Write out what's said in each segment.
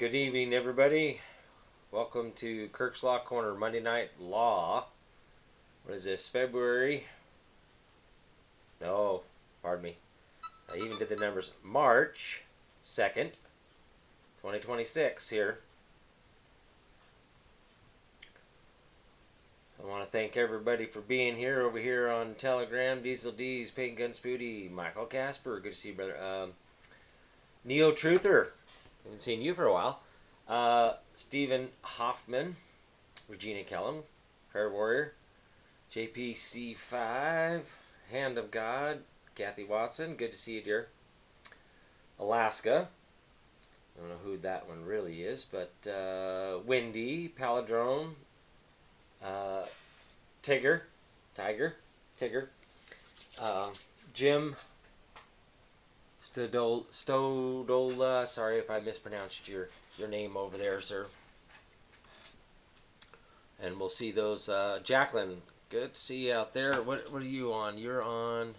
Good evening, everybody. Welcome to KIRKS Law Corner Monday Night Law. What is this, February? No, pardon me. I even did the numbers. March 2nd, 2026 here. I want to thank everybody for being here over here on Telegram. Diesel D's, Pagan Gun Spooty, Michael Casper, good to see you, brother. Neo Truther, haven't seen you for a while. Stephen Hoffman, Regina Kellum, Prayer Warrior, JPC5, Hand of God, Kathy Watson, good to see you, dear. Alaska, I don't know who that one really is, but Wendy, Paladrone, Tigger, Jim Stodola, sorry if I mispronounced your name over there, sir. And we'll see those. Jacqueline, good to see you out there. What are you on? You're on,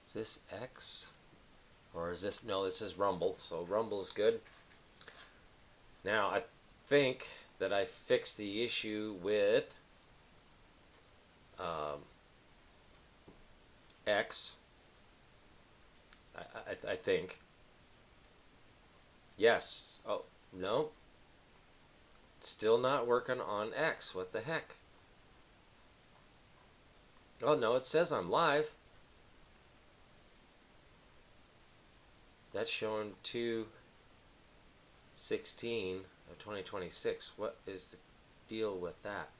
is this X? Or is this, no, this is Rumble. So Rumble is good. Now, I think that I fixed the issue with X. I think. Yes. Oh, no. Still not working on X. What the heck? Oh, no, it says I'm live. That's showing 2/16 of 2026. What is the deal with that?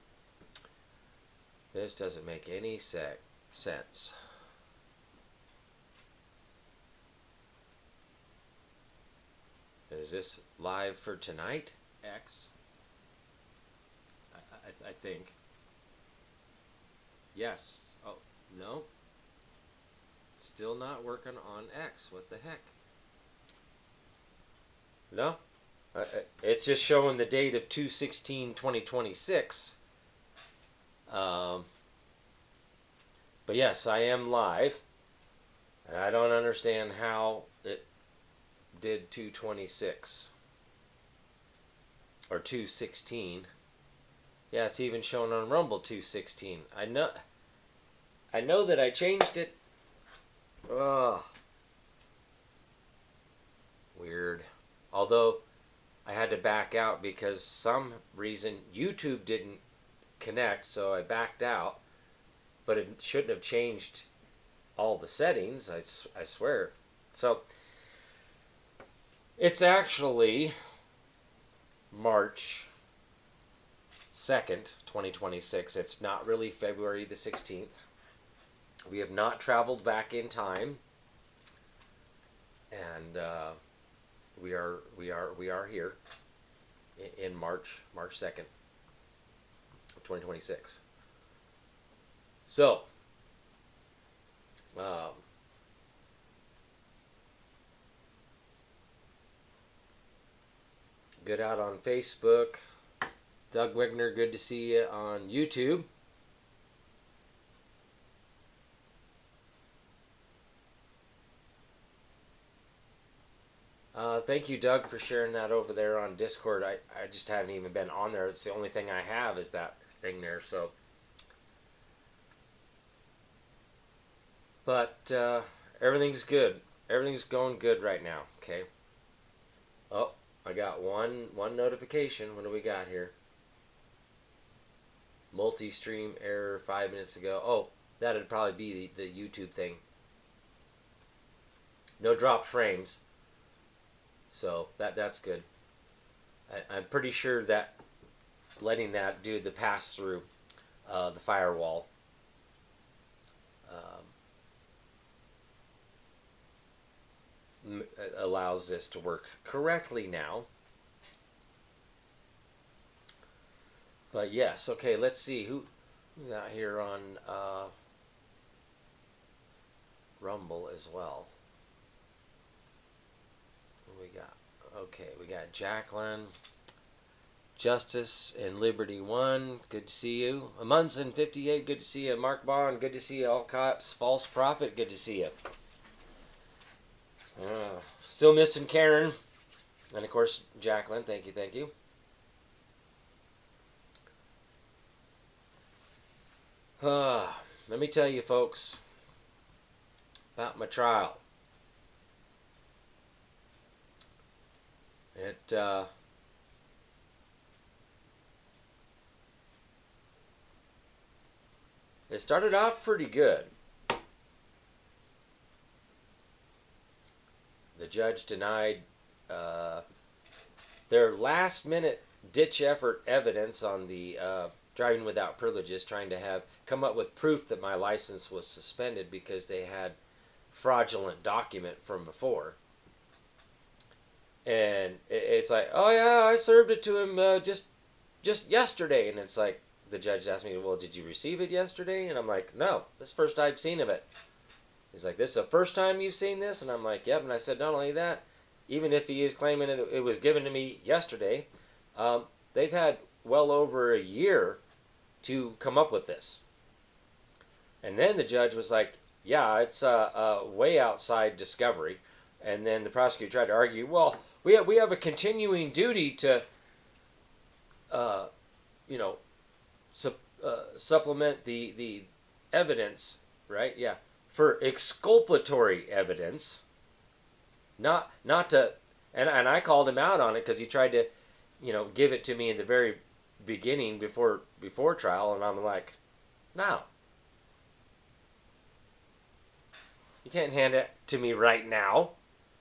This doesn't make any sense. Is this live for tonight? X? I think. Yes. Oh, no. Still not working on X. What the heck? No. It's just showing the date of 2/16/2026. But yes, I am live. And I don't understand how it did 2/26 or 2/16. Yeah, it's even showing on Rumble 2/16. I know that I changed it. Ugh. Weird. Although I had to back out because some reason YouTube didn't connect, so I backed out. But it shouldn't have changed all the settings, I swear. So it's actually March 2nd, 2026. It's not really February the 16th. We have not traveled back in time, and we are here in March 2nd of 2026. So, good out on Facebook. Doug Wigner, good to see you on YouTube. Thank you, Doug, for sharing that over there on Discord. I just haven't even been on there. It's the only thing I have is that thing there. So, but everything's good. Everything's going good right now. Okay. Oh, I got one notification. What do we got here? Multi-stream error 5 minutes ago. Oh, that'd probably be the YouTube thing. No dropped frames. So that's good. I'm pretty sure that letting that do the pass through the firewall allows this to work correctly now. But yes, okay, let's see who's out here on Rumble as well. What we got? Okay, we got Jacqueline, Justice and Liberty 1, good to see you. Amunson 58, good to see you. Mark Bond, good to see you. All Cops, False Prophet, good to see you. Still missing Karen. And of course, Jacqueline, thank you, thank you. Let me tell you, folks, about my trial. It started off pretty good. The judge denied their last-minute ditch effort evidence on the driving without privileges, trying to come up with proof that my license was suspended because they had fraudulent document from before. And it's like, oh yeah, I served it to him just yesterday. And it's like, the judge asked me, well, did you receive it yesterday? And I'm like, no, this is the first time I've seen of it. He's like, this is the first time you've seen this? And I'm like, yep. And I said, not only that, even if he is claiming it was given to me yesterday, they've had well over a year to come up with this. And then the judge was like, yeah, it's way outside discovery. And then the prosecutor tried to argue, well, we have a continuing duty to, supplement the evidence, right? Yeah, for exculpatory evidence, not to, and I called him out on it because he tried to, give it to me in the very beginning before trial, and I'm like, no, you can't hand it to me right now.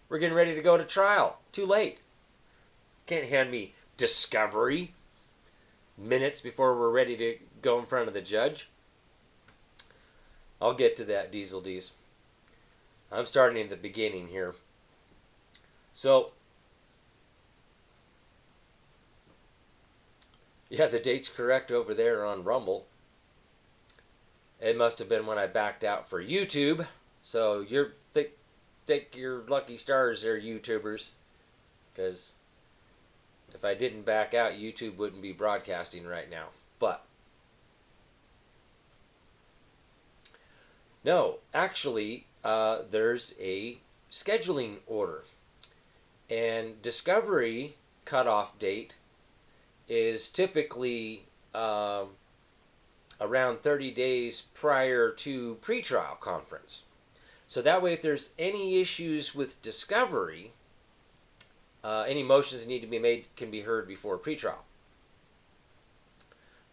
We're getting ready to go to trial. Too late. Can't hand me discovery minutes before we're ready to go in front of the judge. I'll get to that, Diesel D's. I'm starting at the beginning here. So, yeah, the date's correct over there on Rumble. It must have been when I backed out for YouTube. So take your lucky stars there, YouTubers. Because if I didn't back out, YouTube wouldn't be broadcasting right now. But no, actually, there's a scheduling order. And discovery cutoff date is typically around 30 days prior to pretrial conference. So that way, if there's any issues with discovery, any motions that need to be made can be heard before pretrial.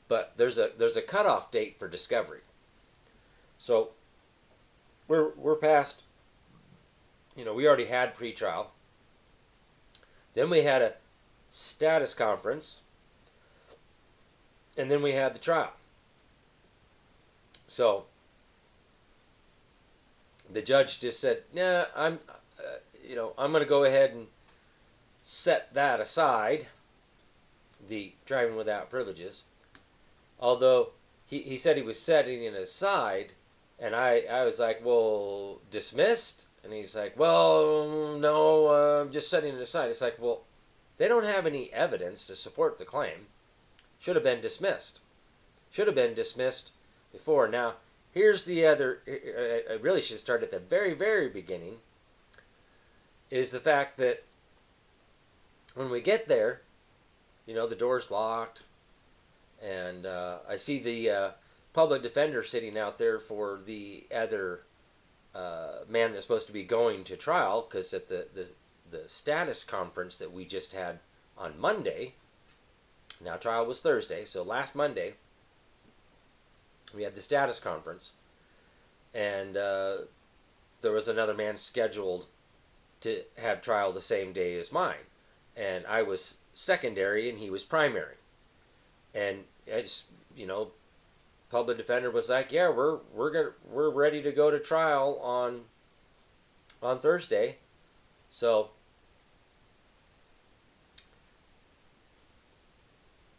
But there's a cutoff date for discovery. So we're past. We already had pretrial. Then we had a status conference, and then we had the trial. So the judge just said, "Nah, I'm going to go ahead and set that aside, the driving without privileges." Although he said he was setting it aside, and I was like, well, dismissed? And he's like, well, no, I'm just setting it aside. It's like, well, they don't have any evidence to support the claim. Should have been dismissed. Should have been dismissed before. Now, here's the other, I really should start at the very, very beginning, is the fact that when we get there, the door's locked, and I see the public defender sitting out there for the other man that's supposed to be going to trial, because at the status conference that we just had on Monday, now trial was Thursday, so last Monday, we had the status conference, and there was another man scheduled to have trial the same day as mine. And I was secondary and he was primary. And I just, public defender was like, yeah, we're ready to go to trial on Thursday. So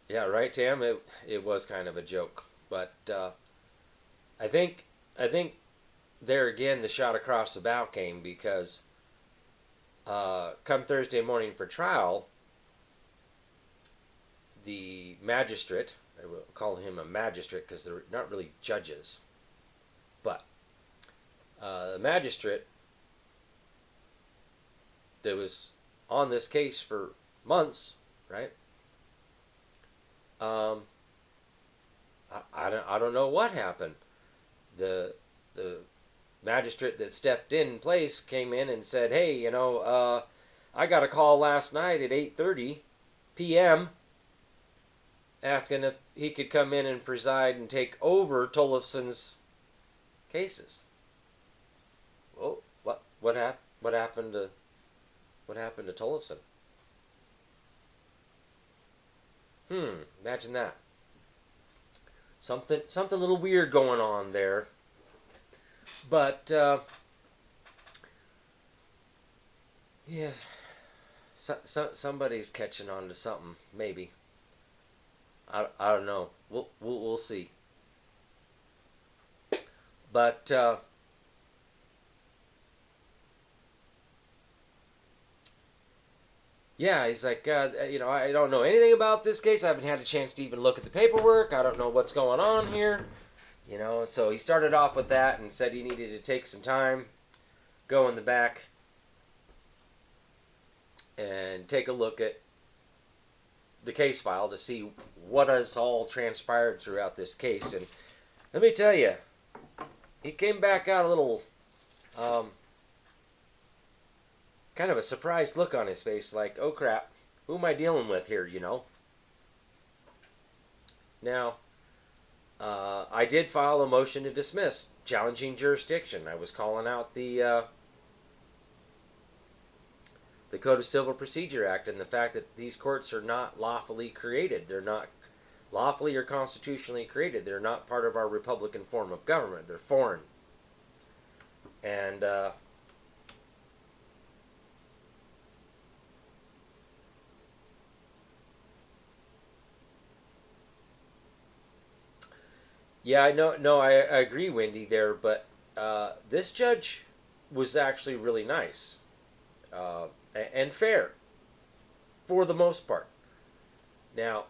yeah, right, Tam? It was kind of a joke. But I think there again the shot across the bow came because come Thursday morning for trial, the magistrate, I will call him a magistrate because they're not really judges, but the magistrate, there was on this case for months, right? Um, I don't know what happened. The magistrate that stepped in place came in and said, "Hey, I got a call last night at 8:30 p.m. asking if he could come in and preside and take over Tollefson's cases." Well, what happened to Tollefson? Imagine that. Something a little weird going on there. But yeah, somebody's catching on to something. Maybe. I don't know. We'll see. But yeah, he's like, I don't know anything about this case. I haven't had a chance to even look at the paperwork. I don't know what's going on here. So he started off with that and said he needed to take some time, go in the back, and take a look at the case file to see what has all transpired throughout this case. And let me tell you, he came back out a little, kind of a surprised look on his face, like, oh crap, who am I dealing with here, Now, I did file a motion to dismiss, challenging jurisdiction. I was calling out the Code of Civil Procedure Act and the fact that these courts are not lawfully created. They're not lawfully or constitutionally created. They're not part of our Republican form of government. They're foreign. And yeah, I know. No, I agree, Wendy, there. But this judge was actually really nice and fair for the most part. Now,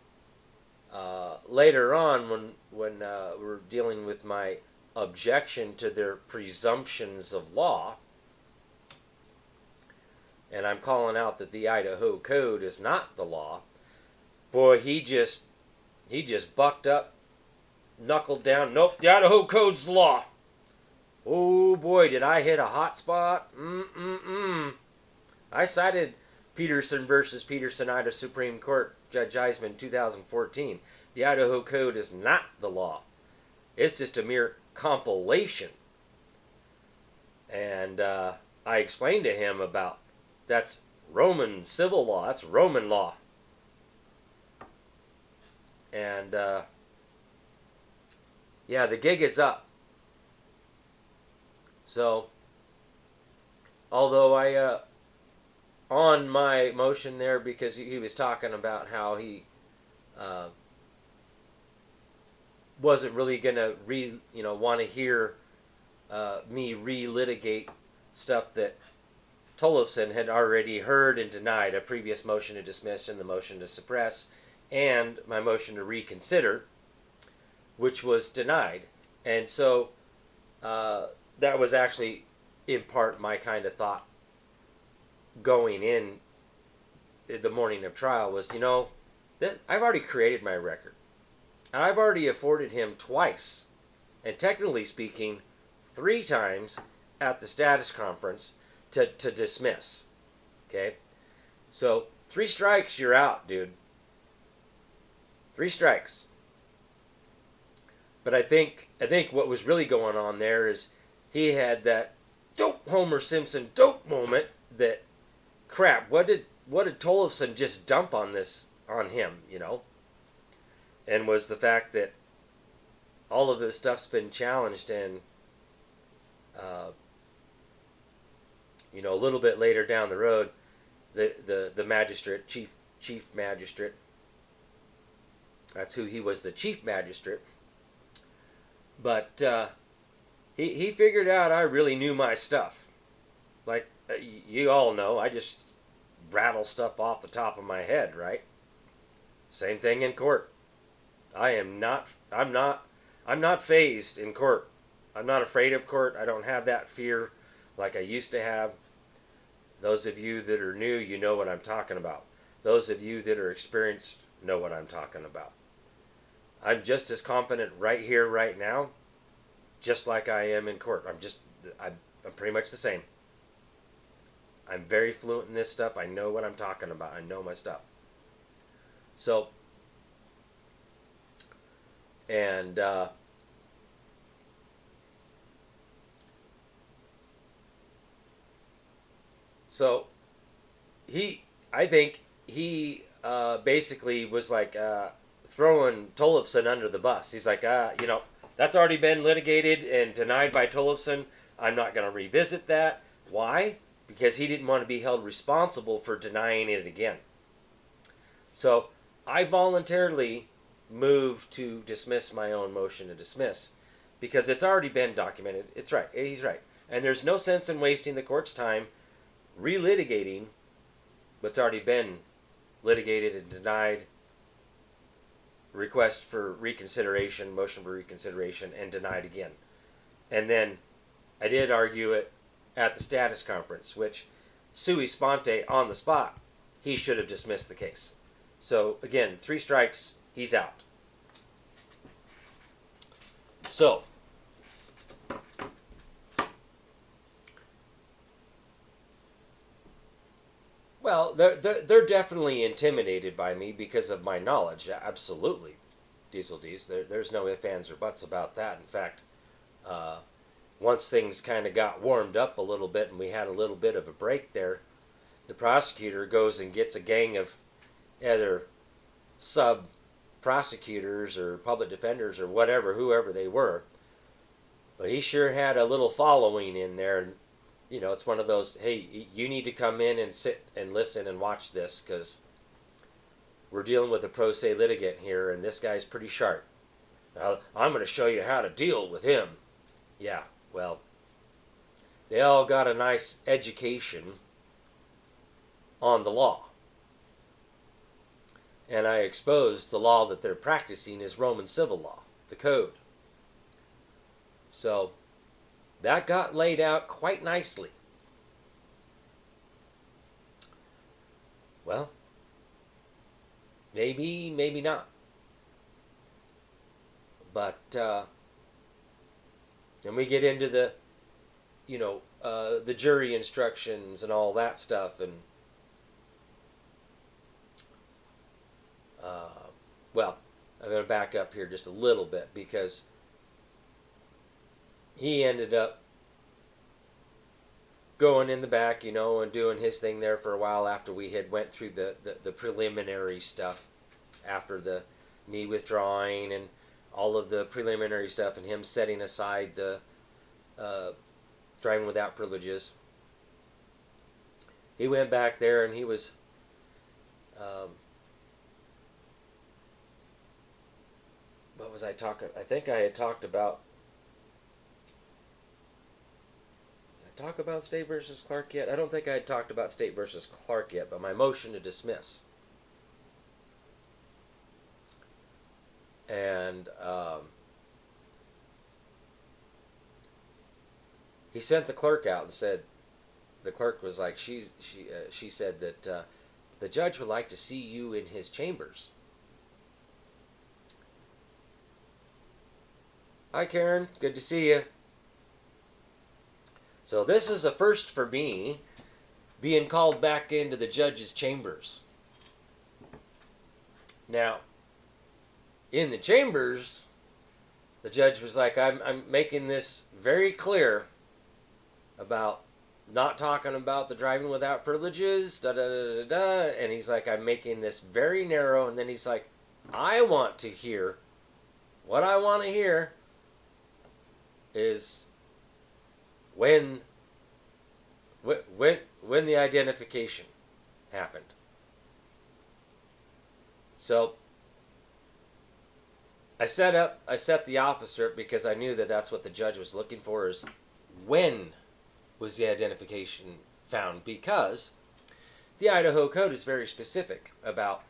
later on, when we're dealing with my objection to their presumptions of law, and I'm calling out that the Idaho Code is not the law, boy, he just bucked up, knuckled down. Nope, the Idaho Code's the law. Oh boy, did I hit a hot spot. I cited Peterson versus Peterson, Idaho Supreme Court, Judge Eisman, 2014. The Idaho Code is not the law. It's just a mere compilation. And I explained to him about that's Roman civil law. That's Roman law. And yeah, the gig is up. So, although I on my motion there, because he was talking about how he wasn't really gonna want to hear me relitigate stuff that Tollefson had already heard and denied, a previous motion to dismiss and the motion to suppress, and my motion to reconsider, which was denied. And so that was actually in part my kind of thought going in the morning of trial was, that I've already created my record. And I've already afforded him twice, and technically speaking, 3 times at the status conference to dismiss. Okay? So 3 strikes, you're out, dude. 3 strikes. But I think what was really going on there is he had that dope Homer Simpson dope moment that, crap, what did Tollefson just dump on him, And was the fact that all of this stuff's been challenged, and a little bit later down the road, the magistrate, chief magistrate, that's who he was, the chief magistrate. But he figured out I really knew my stuff. Like you all know, I just rattle stuff off the top of my head, right? Same thing in court. I'm not fazed in court. I'm not afraid of court. I don't have that fear like I used to have. Those of you that are new, you know what I'm talking about. Those of you that are experienced know what I'm talking about. I'm just as confident right here, right now, just like I am in court. I'm pretty much the same. I'm very fluent in this stuff. I know what I'm talking about. I know my stuff. So, and so I think he basically was like throwing Tollefson under the bus. He's like, that's already been litigated and denied by Tollefson. I'm not going to revisit that. Why? Because he didn't want to be held responsible for denying it again. So I voluntarily moved to dismiss my own motion to dismiss because it's already been documented. It's right. He's right. And there's no sense in wasting the court's time relitigating what's already been litigated and denied, request for reconsideration, motion for reconsideration, and denied again. And then I did argue it at the status conference, which sui sponte, on the spot, he should have dismissed the case. So again, 3 strikes, he's out. So, well, they're definitely intimidated by me because of my knowledge. Absolutely, Diesel D's. There's no ifs, ands, or buts about that. In fact, once things kind of got warmed up a little bit and we had a little bit of a break there, the prosecutor goes and gets a gang of either sub-prosecutors or public defenders or whatever, whoever they were. But he sure had a little following in there. And, it's one of those, hey, you need to come in and sit and listen and watch this because we're dealing with a pro se litigant here and this guy's pretty sharp. I'm going to show you how to deal with him. Yeah, well, they all got a nice education on the law. And I exposed the law that they're practicing is Roman civil law, the code. So that got laid out quite nicely. Well, maybe, maybe not. But then we get into the, the jury instructions and all that stuff. And, well, I'm going to back up here just a little bit because he ended up going in the back, and doing his thing there for a while after we had went through the preliminary stuff, after me withdrawing and all of the preliminary stuff and him setting aside the driving without privileges. He went back there and he was what was I talking? I think I had talked about. Did I talk about State versus Clark yet? I don't think I had talked about State versus Clark yet, but my motion to dismiss. And he sent the clerk out and said, the clerk was like, she said that the judge would like to see you in his chambers. Hi, Karen. Good to see you. So this is a first for me, being called back into the judge's chambers. Now, in the chambers, the judge was like, I'm making this very clear about not talking about the driving without privileges, and he's like, I'm making this very narrow, and then he's like, I want to hear, what I want to hear is when the identification happened. So I set the officer up because I knew that that's what the judge was looking for, is when was the identification found, because the Idaho code is very specific about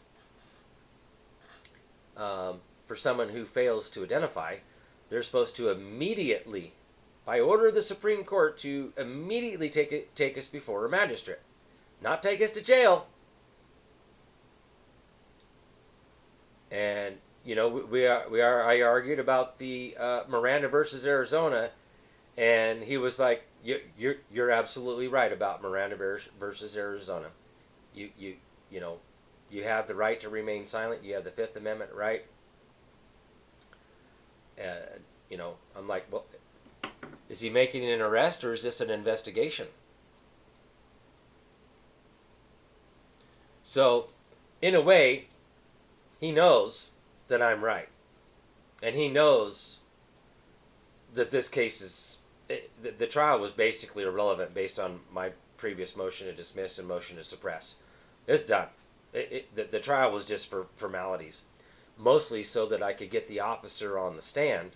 for someone who fails to identify, they're supposed to immediately, by order of the Supreme Court, to immediately take us before a magistrate. not take us to jail. And I argued about the Miranda versus Arizona, and he was like, "You're absolutely right about Miranda versus Arizona. You have the right to remain silent. You have the Fifth Amendment right." I'm like, well, is he making an arrest or is this an investigation? So, in a way, he knows that I'm right. And he knows that this case is... The trial was basically irrelevant based on my previous motion to dismiss and motion to suppress. It's done. The trial was just for formalities. Mostly so that I could get the officer on the stand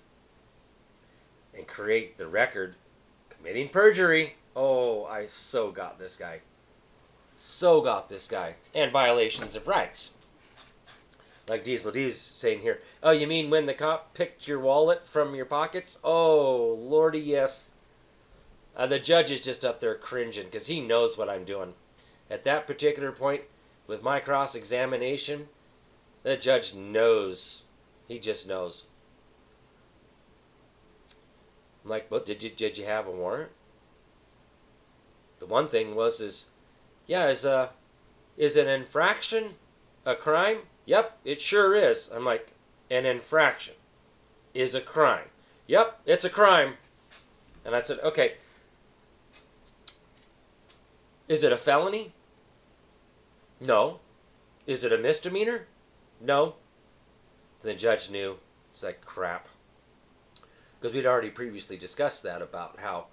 and create the record committing perjury. Oh, I so got this guy. So got this guy. And violations of rights. Like Diesel D's saying here, oh, you mean when the cop picked your wallet from your pockets? Oh, lordy, yes. The judge is just up there cringing because he knows what I'm doing. At that particular point, with my cross-examination, the judge knows. He just knows. I'm like, well, did you have a warrant? The one thing is an infraction a crime? Yep, it sure is. I'm like, an infraction is a crime. Yep, it's a crime. And I said, okay, is it a felony? No. Is it a misdemeanor? No. The judge knew. It's like, crap. Because we'd already previously discussed that about how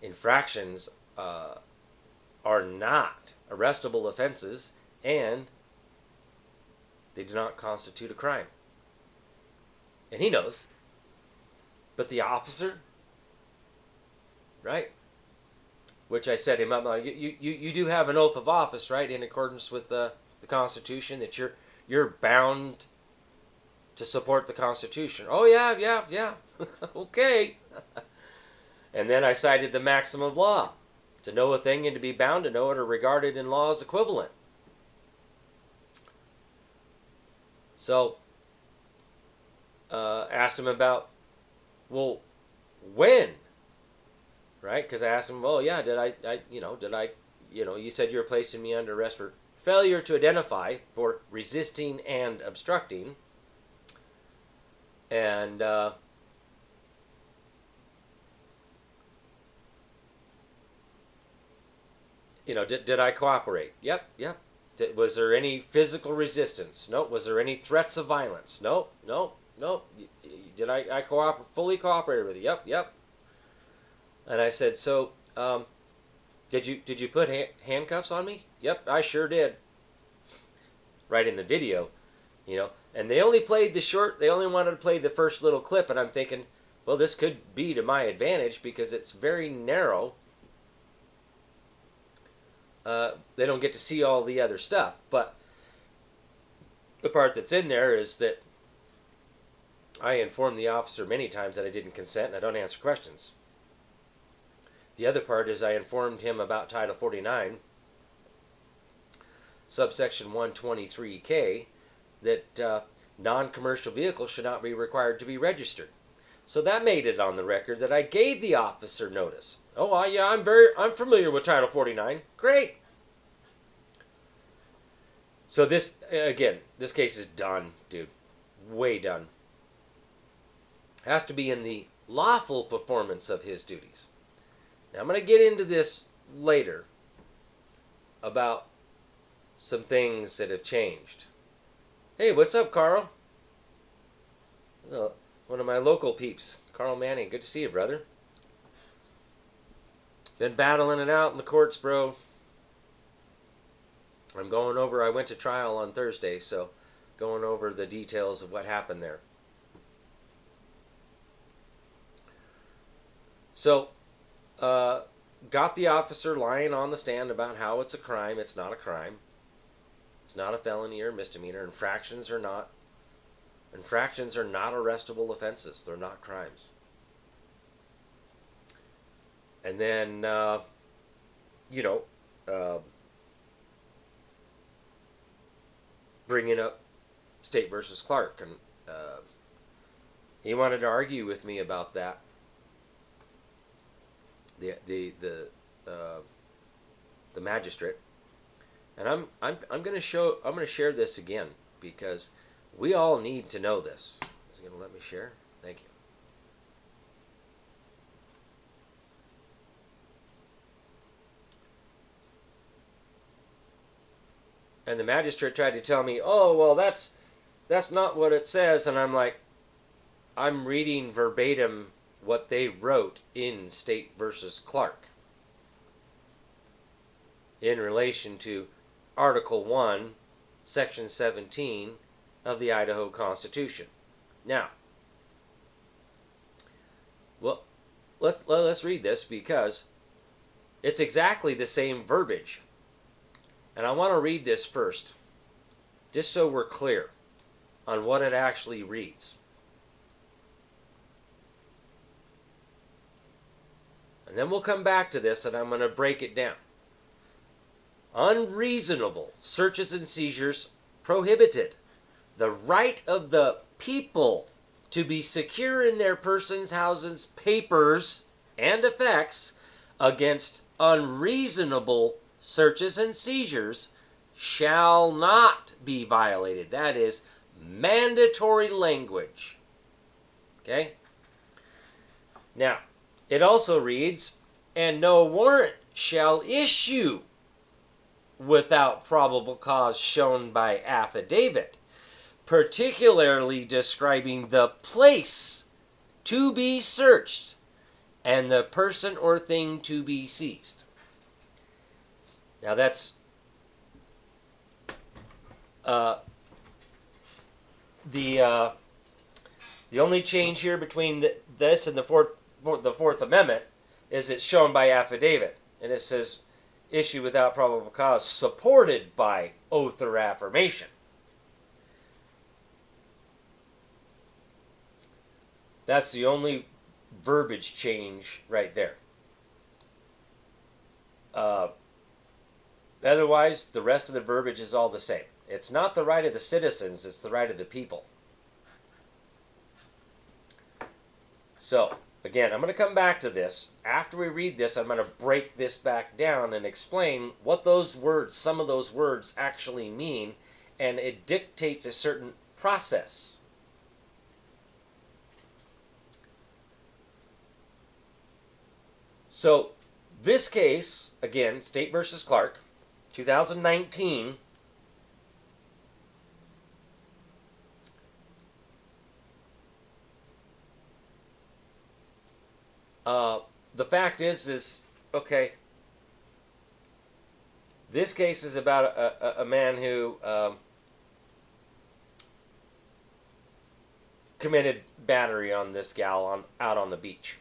infractions are not arrestable offenses and they do not constitute a crime. And he knows. But the officer, right? Which I set him up. You do have an oath of office, right? In accordance with the Constitution, that you're bound to support the Constitution. Oh, yeah. Okay. And then I cited the maxim of law. To know a thing and to be bound to know it are regarded in law as equivalent. So, asked him about, well, when? Right? Because I asked him, well, yeah, you said you were placing me under arrest for failure to identify, for resisting and obstructing. And, did I cooperate? Yep. Was there any physical resistance? No. Was there any threats of violence? No. Did I fully cooperate with you? Yep. And I said, so, did you put handcuffs on me? Yep, I sure did. Right in the video, And they only wanted to play the first little clip, and I'm thinking, well, this could be to my advantage because it's very narrow. They don't get to see all the other stuff, but the part that's in there is that I informed the officer many times that I didn't consent and I don't answer questions. The other part is I informed him about Title 49, subsection 123K, that non-commercial vehicles should not be required to be registered. So that made it on the record that I gave the officer notice. Oh, yeah, I'm familiar with Title 49. Great. So this case is done, dude. Way done. Has to be in the lawful performance of his duties. Now, I'm going to get into this later about some things that have changed. Hey, what's up, Carl? Well, one of my local peeps, Carl Manning. Good to see you, brother. Been battling it out in the courts, bro. I went to trial on Thursday, so going over the details of what happened there. So, got the officer lying on the stand about how it's a crime. It's not a crime. It's not a felony or misdemeanor. Infractions are not arrestable offenses. They're not crimes. And then you know, bringing up State versus Clark, and he wanted to argue with me about that. The magistrate, and I'm going to share this again because we all need to know this. Is he going to let me share? Thank you. And the magistrate tried to tell me, oh, well, that's not what it says. And I'm like, I'm reading verbatim what they wrote in State versus Clark in relation to Article 1, Section 17 of the Idaho Constitution. Now, well, let's read this because it's exactly the same verbiage. And I want to read this first, just so we're clear on what it actually reads. And then we'll come back to this and I'm going to break it down. Unreasonable searches and seizures prohibited. The right of the people to be secure in their persons, houses, papers, and effects against unreasonable searches and seizures shall not be violated. That is mandatory language. Okay? Now, it also reads, and no warrant shall issue without probable cause shown by affidavit, particularly describing the place to be searched and the person or thing to be seized. Now that's the only change here between this and the Fourth Amendment is it's shown by affidavit, and it says issue without probable cause, supported by oath or affirmation. That's the only verbiage change right there. Otherwise, the rest of the verbiage is all the same. It's not the right of the citizens, it's the right of the people. So, again, I'm going to come back to this. After we read this, I'm going to break this back down and explain what those words, some of those words actually mean, and it dictates a certain process. So, this case, again, State versus Clark, 2019, the fact is, okay, this case is about a man who committed battery on this gal out on the beach.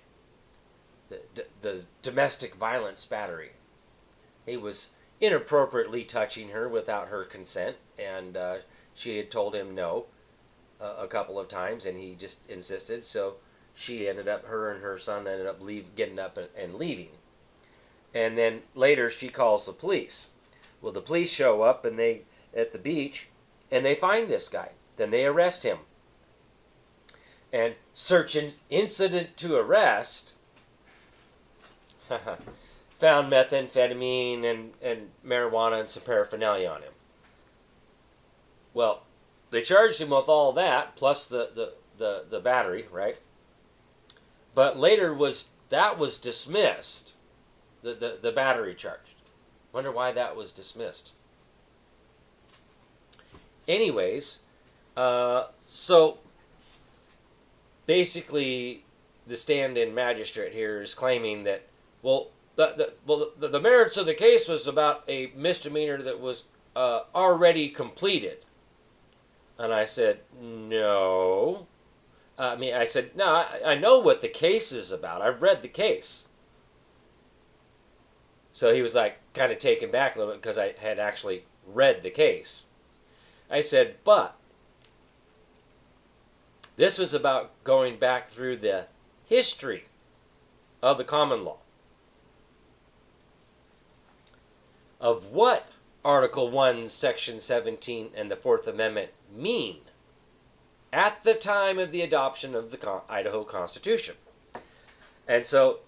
The domestic violence battery. He was inappropriately touching her without her consent, and she had told him no a couple of times, and he just insisted. So her and her son ended up getting up and leaving. And then later she calls the police. Well, the police show up and at the beach, and they find this guy. Then they arrest him. And search incident to arrest found methamphetamine and marijuana and some paraphernalia on him. Well, they charged him with all that, plus the battery, right? But later that was dismissed, the battery charge. Wonder why that was dismissed. Anyways, so basically the stand-in magistrate here is claiming that, well, the merits of the case was about a misdemeanor that was already completed. And I said, no. I said, no, I know what the case is about. I've read the case. So he was like kind of taken back a little bit because I had actually read the case. I said, but this was about going back through the history of the common law. of what Article 1, Section 17 and the Fourth Amendment mean at the time of the adoption of the Idaho Constitution. And so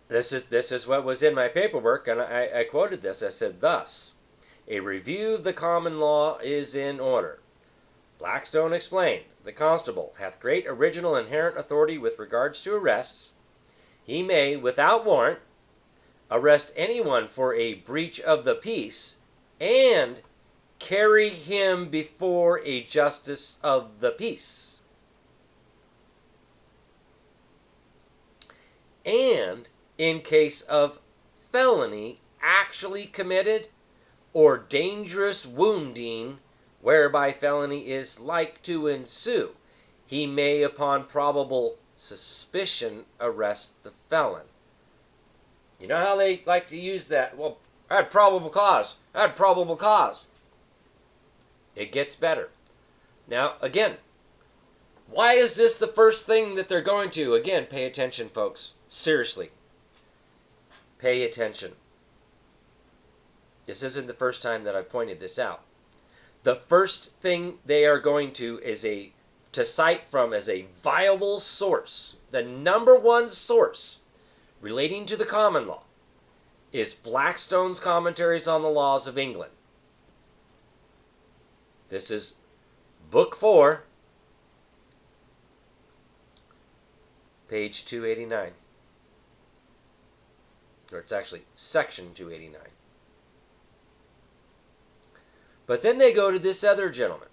this is what was in my paperwork, and I quoted this. I said, thus, a review of the common law is in order. Blackstone explained, the constable hath great original inherent authority with regards to arrests. He may, without warrant, arrest anyone for a breach of the peace and carry him before a justice of the peace. And in case of felony actually committed or dangerous wounding whereby felony is like to ensue, he may upon probable suspicion arrest the felon. You know how they like to use that? Well, I had probable cause. I had probable cause. It gets better. Now, again, why is this the first thing that they're going to? Again, pay attention, folks. Seriously. Pay attention. This isn't the first time that I pointed this out. The first thing they are going to is to cite from as a viable source, the number one source relating to the common law, is Blackstone's Commentaries on the Laws of England. This is Book 4, page 289. Or it's actually section 289. But then they go to this other gentleman.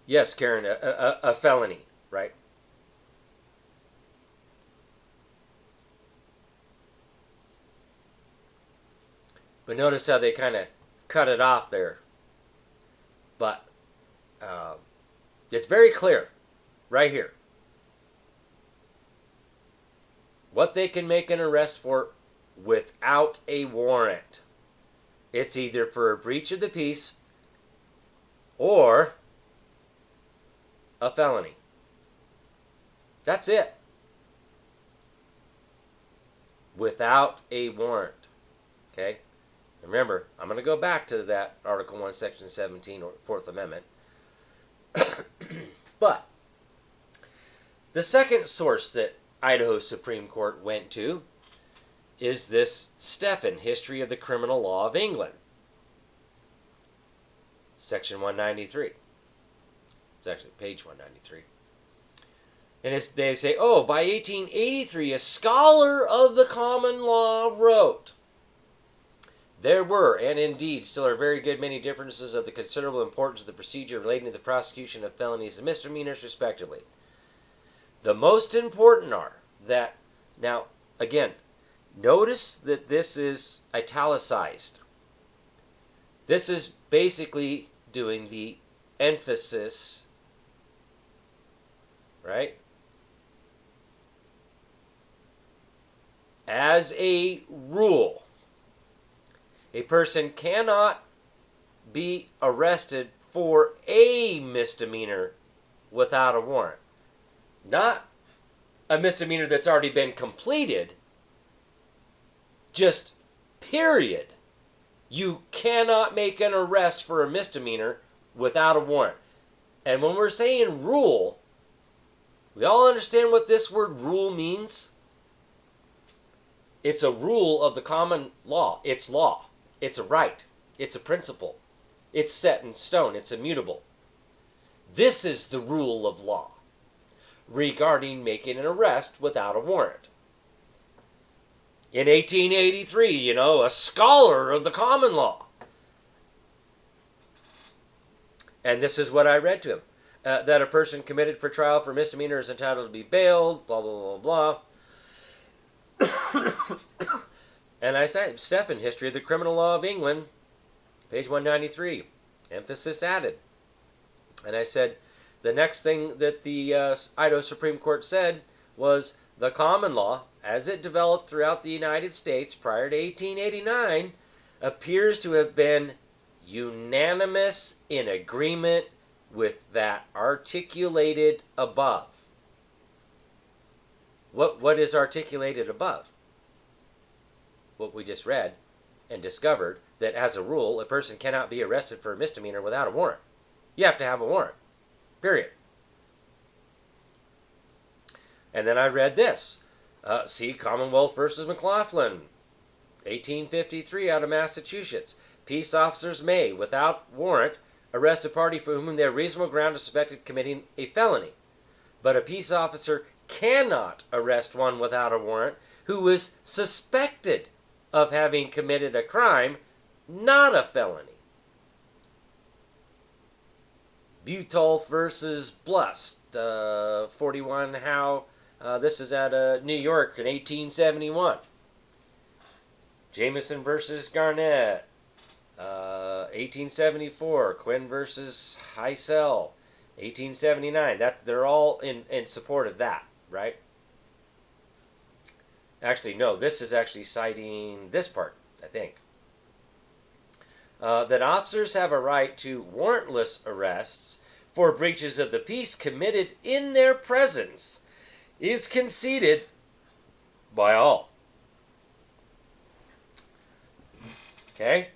Yes, Karen, a felony, right? But notice how they kind of cut it off there. But it's very clear right here what they can make an arrest for without a warrant. It's either for a breach of the peace or a felony. That's it. Without a warrant. Okay? Remember, I'm going to go back to that Article 1, Section 17, or Fourth Amendment. But the second source that Idaho Supreme Court went to is this Stephen, History of the Criminal Law of England. Section 193. It's actually page 193. And they say, oh, by 1883, a scholar of the common law wrote, there were, and indeed still are very good many differences of the considerable importance of the procedure relating to the prosecution of felonies and misdemeanors, respectively. The most important are that, now, again, notice that this is italicized. This is basically doing the emphasis, right? As a rule, a person cannot be arrested for a misdemeanor without a warrant. Not a misdemeanor that's already been completed, just period. You cannot make an arrest for a misdemeanor without a warrant. And when we're saying rule, we all understand what this word rule means. It's a rule of the common law. It's law. It's a right. It's a principle. It's set in stone. It's immutable. This is the rule of law regarding making an arrest without a warrant. In 1883, a scholar of the common law. And this is what I read to him. That a person committed for trial for misdemeanor is entitled to be bailed, blah, blah, blah, blah. And I said, Stephen, History of the Criminal Law of England, page 193, emphasis added. And I said, the next thing that the Idaho Supreme Court said was the common law, as it developed throughout the United States prior to 1889, appears to have been unanimous in agreement with that articulated above. What is articulated above? What we just read and discovered, that as a rule, a person cannot be arrested for a misdemeanor without a warrant. You have to have a warrant. Period. And then I read this. See Commonwealth versus McLaughlin, 1853 out of Massachusetts. Peace officers may, without warrant, arrest a party for whom they have reasonable ground to suspect of committing a felony. But a peace officer cannot arrest one without a warrant who is suspected of having committed a crime, not a felony. Butolph versus Blust, 41 How. This is out of New York in 1871. Jameson versus Garnett, 1874. Quinn versus Heisel, 1879. They're all in support of that, right? Actually, no, this is actually citing this part, I think. That officers have a right to warrantless arrests for breaches of the peace committed in their presence is conceded by all. Okay?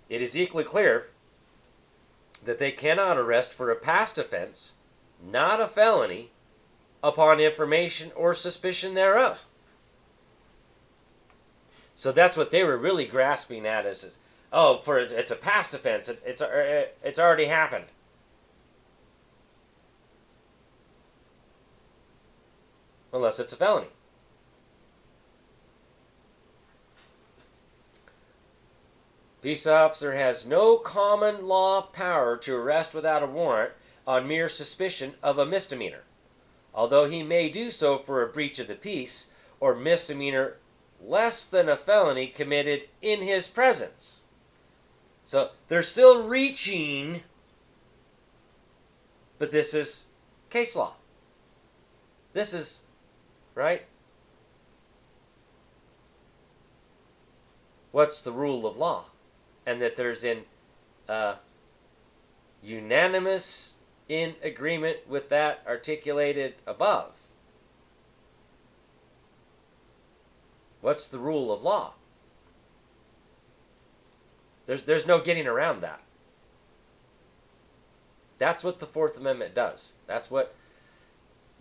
It is equally clear that they cannot arrest for a past offense, not a felony, upon information or suspicion thereof. So that's what they were really grasping at is it's a past offense. It's already happened. Unless it's a felony. Peace officer has no common law power to arrest without a warrant on mere suspicion of a misdemeanor, although he may do so for a breach of the peace or misdemeanor less than a felony committed in his presence. So they're still reaching, but this is case law. This is, right? What's the rule of law? And that there's unanimous in agreement with that articulated above. What's the rule of law? There's no getting around that. That's what the Fourth Amendment does. That's what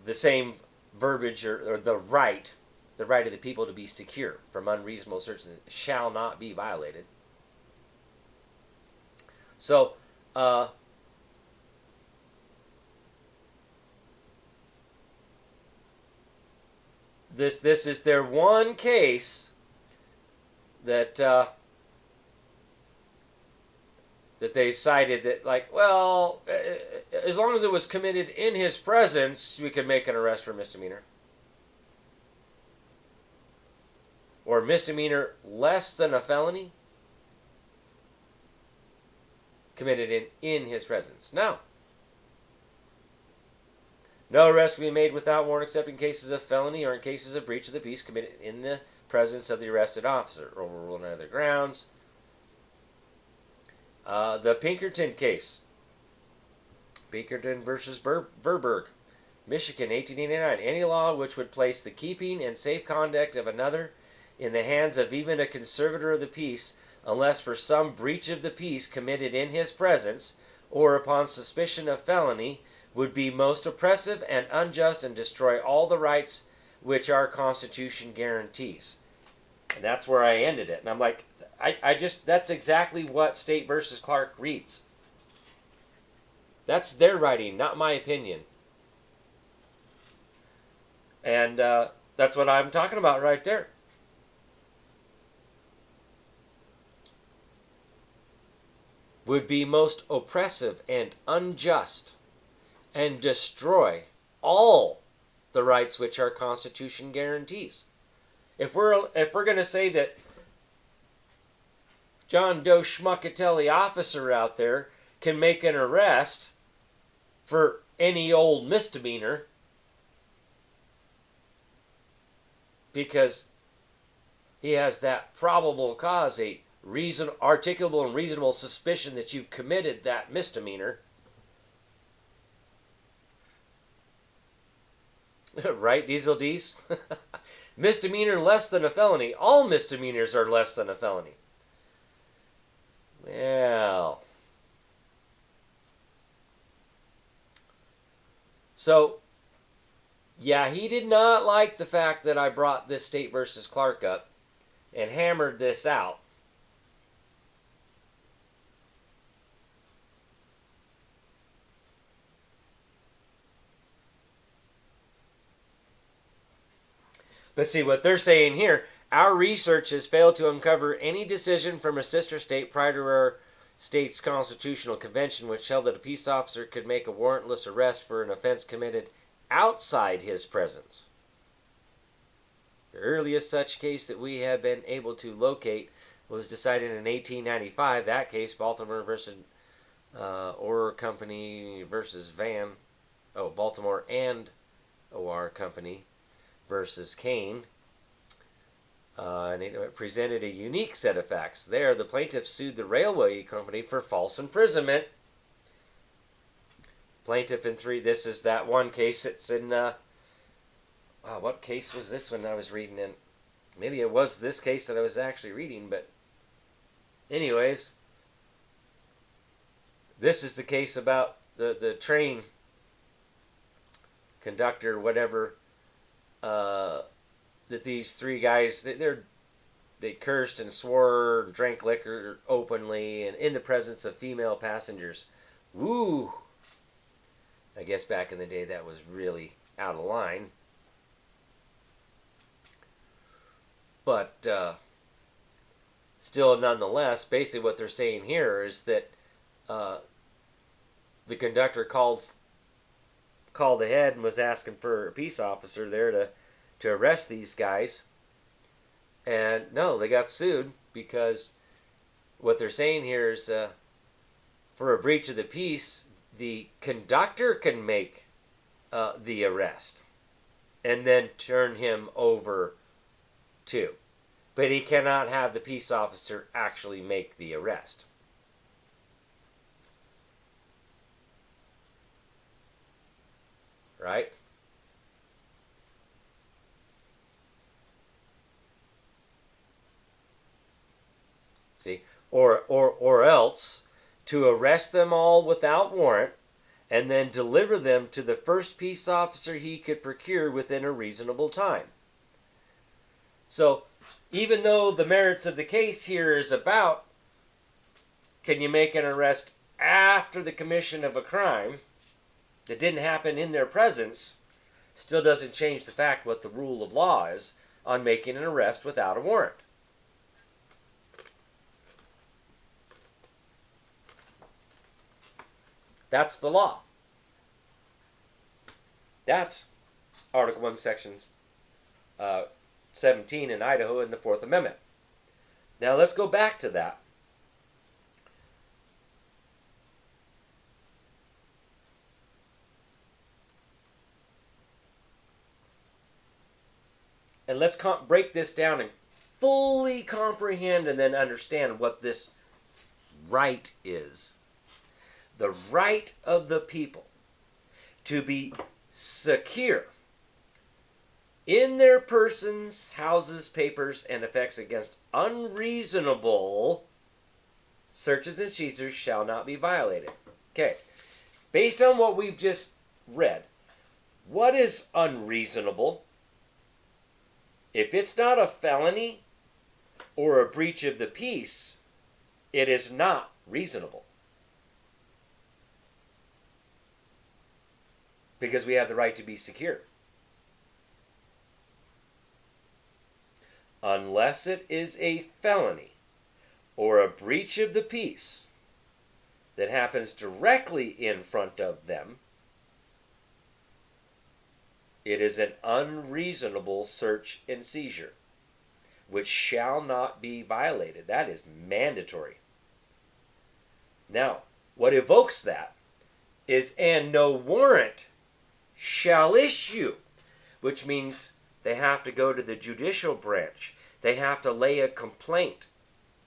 the same verbiage or the right of the people to be secure from unreasonable search shall not be violated. So, this is their one case that they cited that, like, well, as long as it was committed in his presence, we could make an arrest for misdemeanor. Or misdemeanor less than a felony committed in his presence. No. No arrest can be made without warrant except in cases of felony or in cases of breach of the peace committed in the presence of the arrested officer. Overruled on other grounds. The Pinkerton case. Pinkerton versus Verberg, Michigan, 1889. Any law which would place the keeping and safe conduct of another in the hands of even a conservator of the peace, unless for some breach of the peace committed in his presence or upon suspicion of felony, would be most oppressive and unjust and destroy all the rights which our Constitution guarantees. And that's where I ended it. And I'm like, that's exactly what State versus Clark reads. That's their writing, not my opinion. And that's what I'm talking about right there. Would be most oppressive and unjust and destroy all the rights which our Constitution guarantees. If we're going to say that John Doe Schmuckatelli officer out there can make an arrest for any old misdemeanor because he has that probable cause, a articulable and reasonable suspicion that you've committed that misdemeanor, Right, Diesel D's? Misdemeanor less than a felony. All misdemeanors are less than a felony. Well. So, yeah, he did not like the fact that I brought this State versus Clark up and hammered this out. But see, what they're saying here, our research has failed to uncover any decision from a sister state prior to our state's constitutional convention which held that a peace officer could make a warrantless arrest for an offense committed outside his presence. The earliest such case that we have been able to locate was decided in 1895. That case, Baltimore versus Orr Company versus Baltimore and OR Company versus Kane. And it presented a unique set of facts. There, the plaintiff sued the railway company for false imprisonment. Plaintiff in three. This is that one case. It's in. What case was this one I was reading in? Maybe it was this case that I was actually reading, but. Anyways, this is the case about the train conductor, whatever. That these three guys, they cursed and swore, drank liquor openly, and in the presence of female passengers. Woo! I guess back in the day that was really out of line. But still, nonetheless, basically what they're saying here is that the conductor called ahead and was asking for a peace officer there to arrest these guys. And no, they got sued because what they're saying here is for a breach of the peace, the conductor can make the arrest and then turn him over to. But he cannot have the peace officer actually make the arrest. Right? See? Or else to arrest them all without warrant and then deliver them to the first peace officer he could procure within a reasonable time. So, even though the merits of the case here is about can you make an arrest after the commission of a crime that didn't happen in their presence, still doesn't change the fact what the rule of law is on making an arrest without a warrant. That's the law. That's Article 1, Sections 17 in Idaho in the Fourth Amendment. Now let's go back to that. And let's break this down and fully comprehend and then understand what this right is. The right of the people to be secure in their persons, houses, papers, and effects against unreasonable searches and seizures shall not be violated. Okay, based on what we've just read, what is unreasonable? If it's not a felony or a breach of the peace, it is not reasonable. Because we have the right to be secure. Unless it is a felony or a breach of the peace that happens directly in front of them, it is an unreasonable search and seizure, which shall not be violated. That is mandatory. Now, what evokes that is, and no warrant shall issue, which means they have to go to the judicial branch. They have to lay a complaint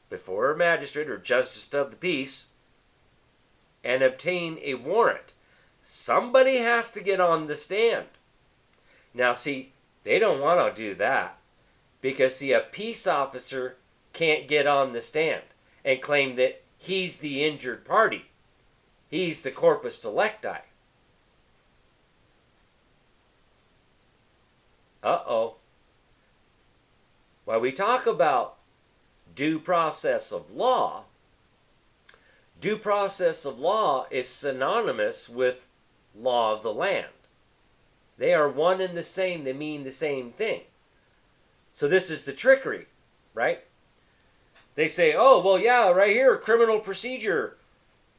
before a magistrate or justice of the peace and obtain a warrant. Somebody has to get on the stand. Now, see, they don't want to do that because, see, a peace officer can't get on the stand and claim that he's the injured party. He's the corpus delicti. Uh-oh. When we talk about due process of law is synonymous with law of the land. They are one and the same. They mean the same thing. So this is the trickery, right? They say, oh, well, yeah, right here, criminal procedure,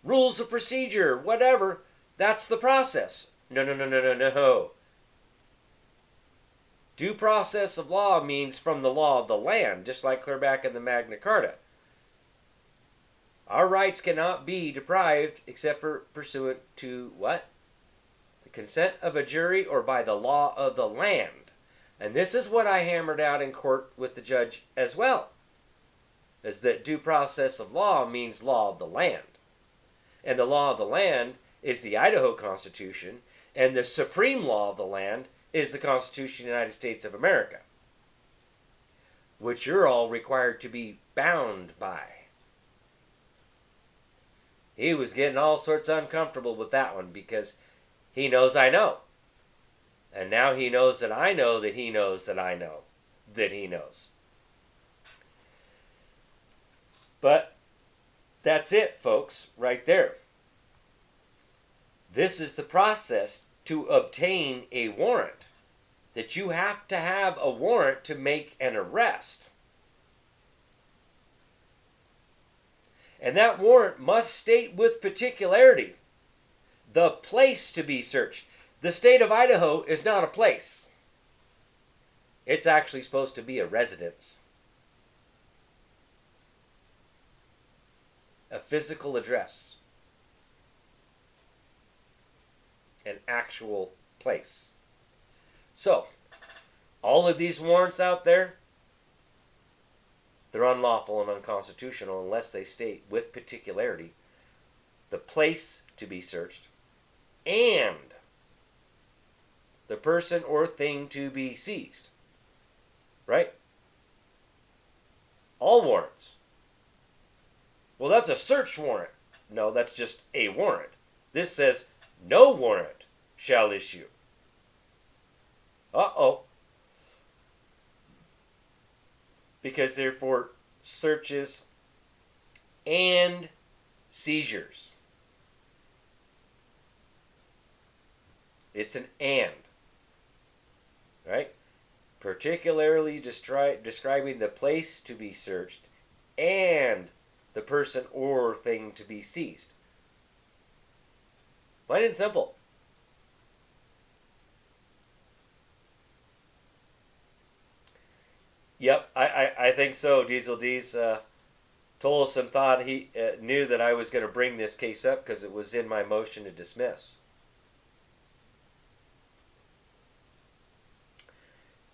rules of procedure, whatever. That's the process. No. Due process of law means from the law of the land, just like clear back in the Magna Carta. Our rights cannot be deprived except for pursuant to what? The consent of a jury or by the law of the land. And this is what I hammered out in court with the judge as well, is that due process of law means law of the land. And the law of the land is the Idaho Constitution, and the supreme law of the land is the Constitution of the United States of America, which you're all required to be bound by. He was getting all sorts uncomfortable with that one because he knows I know. And now he knows that I know that he knows that I know that he knows. But that's it, folks, right there. This is the process to obtain a warrant. That you have to have a warrant to make an arrest. And that warrant must state with particularity the place to be searched. The state of Idaho is not a place. It's actually supposed to be a residence. A physical address. An actual place. So, all of these warrants out there, they're unlawful and unconstitutional unless they state with particularity the place to be searched and the person or thing to be seized. Right? All warrants. Well, that's a search warrant. No, that's just a warrant. This says no warrant shall issue. Uh-oh. Because they're for searches and seizures. It's an and. Right? Particularly describing the place to be searched and the person or thing to be seized. Plain and simple. Yep, I think so. Diesel D's told us and thought he knew that I was going to bring this case up because it was in my motion to dismiss.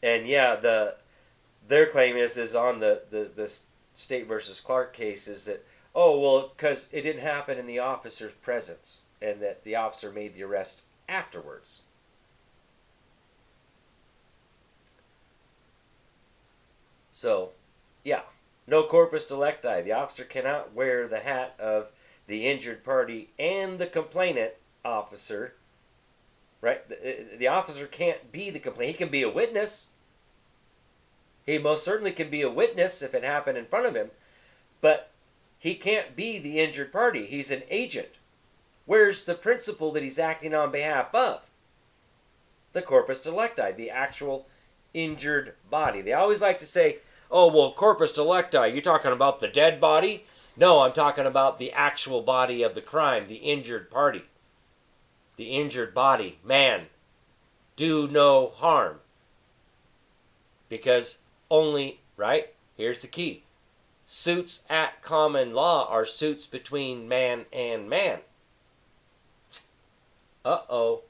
And yeah, their claim is on the State versus Clark case is that, oh, well, because it didn't happen in the officer's presence and that the officer made the arrest afterwards. So, yeah, no corpus delicti. The officer cannot wear the hat of the injured party and the complainant officer, right? The officer can't be the complainant. He can be a witness. He most certainly can be a witness if it happened in front of him, but he can't be the injured party. He's an agent. Where's the principle that he's acting on behalf of? The corpus delicti, the actual injured body. They always like to say, oh, well, corpus delicti, you talking about the dead body? No, I'm talking about the actual body of the crime, the injured party. The injured body, man, do no harm. Because only, right? Here's the key. Suits at common law are suits between man and man. Uh-oh.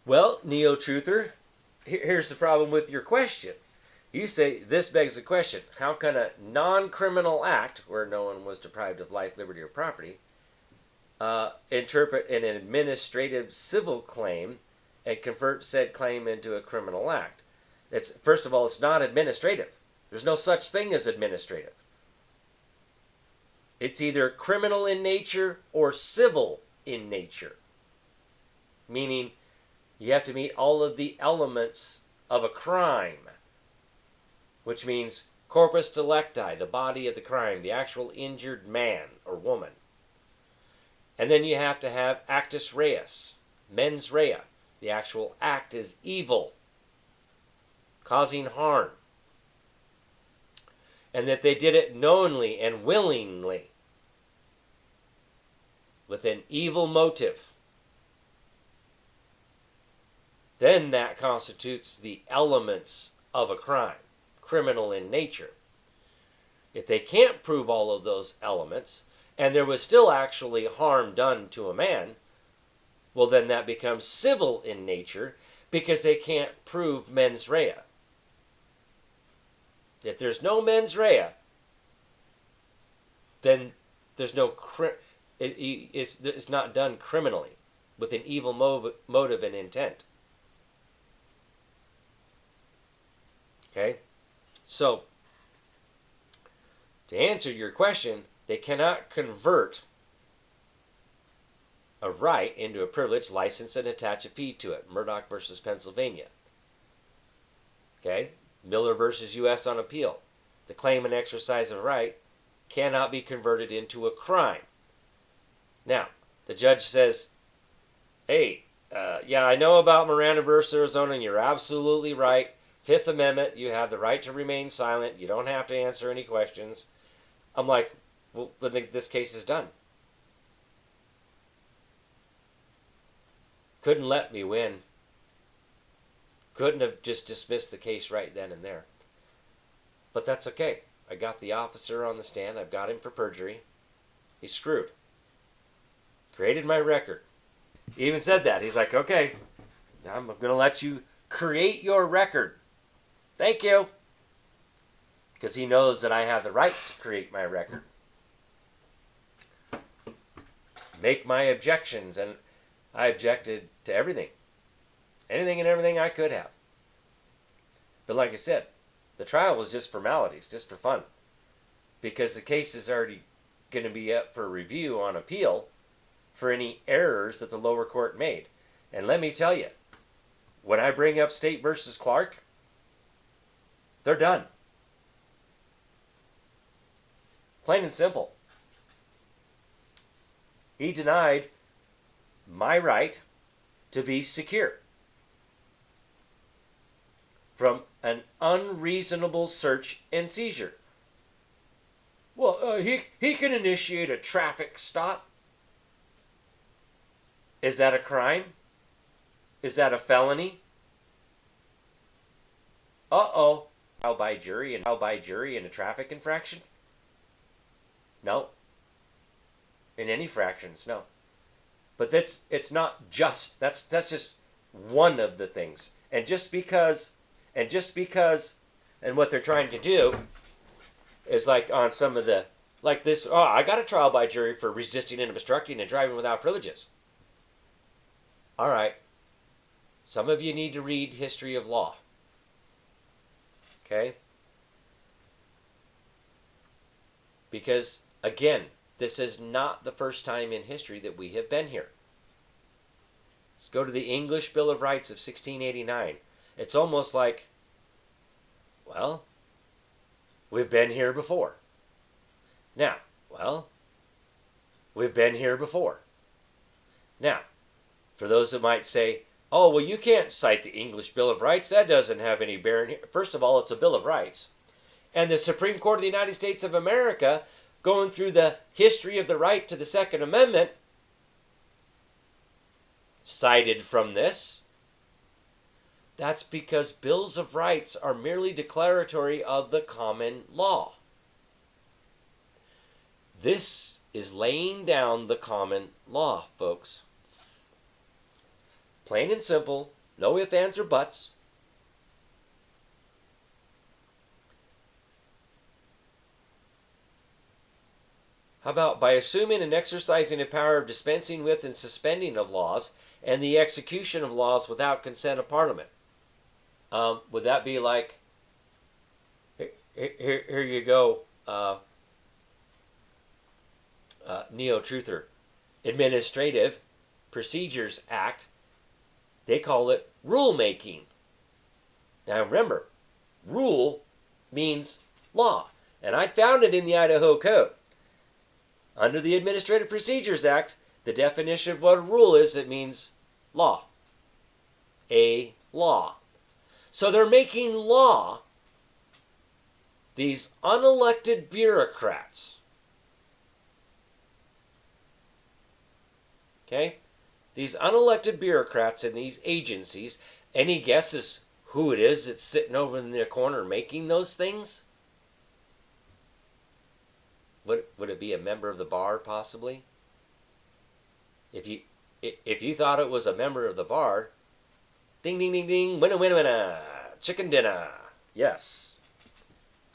Well, Neo-Truther, here's the problem with your question. You say this begs the question: how can a non-criminal act, where no one was deprived of life, liberty, or property, interpret an administrative civil claim and convert said claim into a criminal act? It's, first of all, it's not administrative. There's no such thing as administrative. It's either criminal in nature or civil in nature. Meaning, you have to meet all of the elements of a crime, which means corpus delicti, the body of the crime, the actual injured man or woman. And then you have to have actus reus, mens rea. The actual act is evil, causing harm. And that they did it knowingly and willingly, with an evil motive. Then that constitutes the elements of a crime, criminal in nature. If they can't prove all of those elements, and there was still actually harm done to a man, well, then that becomes civil in nature, because they can't prove mens rea. If there's no mens rea, then there's no it's not done criminally with an evil motive and intent. Okay? So, to answer your question, they cannot convert a right into a privilege, license, and attach a fee to it. Murdoch versus Pennsylvania. Okay? Miller versus U.S. on appeal. The claim and exercise of a right cannot be converted into a crime. Now, the judge says, hey, yeah, I know about Miranda versus Arizona, and you're absolutely right. Fifth Amendment, you have the right to remain silent. You don't have to answer any questions. I'm like, well, then this case is done. Couldn't let me win. Couldn't have just dismissed the case right then and there. But that's okay. I got the officer on the stand. I've got him for perjury. He's screwed. Created my record. He even said that. He's like, okay, I'm going to let you create your record. Thank you. Because he knows that I have the right to create my record. Make my objections. And I objected to everything. Anything and everything I could have. But like I said, the trial was just formalities, just for fun. Because the case is already going to be up for review on appeal for any errors that the lower court made. And let me tell you, when I bring up State versus Clark, they're done. Plain and simple. He denied my right to be secure from an unreasonable search and seizure. Well, he can initiate a traffic stop. Is that a crime? Is that a felony? Uh-oh. Trial by jury in a traffic infraction? No. In any fractions, no. But it's not just. That's just one of the things. And just because, and what they're trying to do is like on some of the, like this, oh, I got a trial by jury for resisting and obstructing and driving without privileges. All right. Some of you need to read history of law. Okay? Because, again, this is not the first time in history that we have been here. Let's go to the English Bill of Rights of 1689. It's almost like, well, we've been here before. Now, well, we've been here before. Now, for those that might say, oh, well, you can't cite the English Bill of Rights. That doesn't have any bearing here. First of all, it's a Bill of Rights. And the Supreme Court of the United States of America, going through the history of the right to the Second Amendment, cited from this. That's because bills of rights are merely declaratory of the common law. This is laying down the common law, folks. Plain and simple, no ifs, ands, or buts. How about by assuming and exercising the power of dispensing with and suspending of laws and the execution of laws without consent of Parliament? Would that be like, here you go, Neo-Truther, Administrative Procedures Act, they call it rule-making. Now remember, rule means law, and I found it in the Idaho Code. Under the Administrative Procedures Act, the definition of what a rule is, it means law. A law. So they're making law, these unelected bureaucrats. Okay? These unelected bureaucrats in these agencies, any guesses who it is that's sitting over in the corner making those things? Would it be a member of the bar, possibly? If you thought it was a member of the bar, ding, ding, ding, ding, winna, winna, winna, chicken dinner. Yes.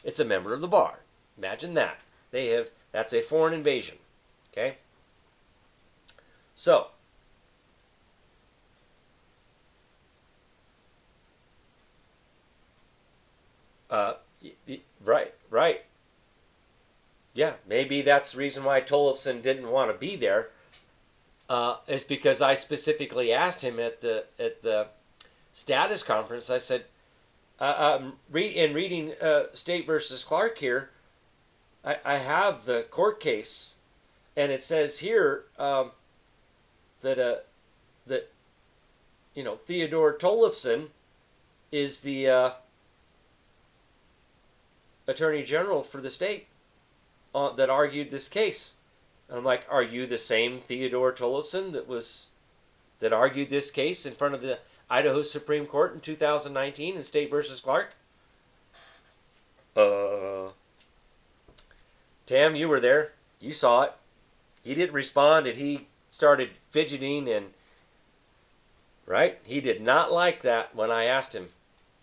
It's a member of the bar. Imagine that. That's a foreign invasion. Okay? So, right. Yeah, maybe that's the reason why Tollefson didn't want to be there. Is because I specifically asked him at the status conference. I said, in reading State versus Clark here, I have the court case, and it says here that Theodore Tollefson is the Attorney General for the state that argued this case. And I'm like, are you the same Theodore Tollefson that argued this case in front of the Idaho Supreme Court in 2019 in State versus Clark? Tam, you were there. You saw it. He didn't respond, and he started fidgeting, and right? He did not like that when I asked him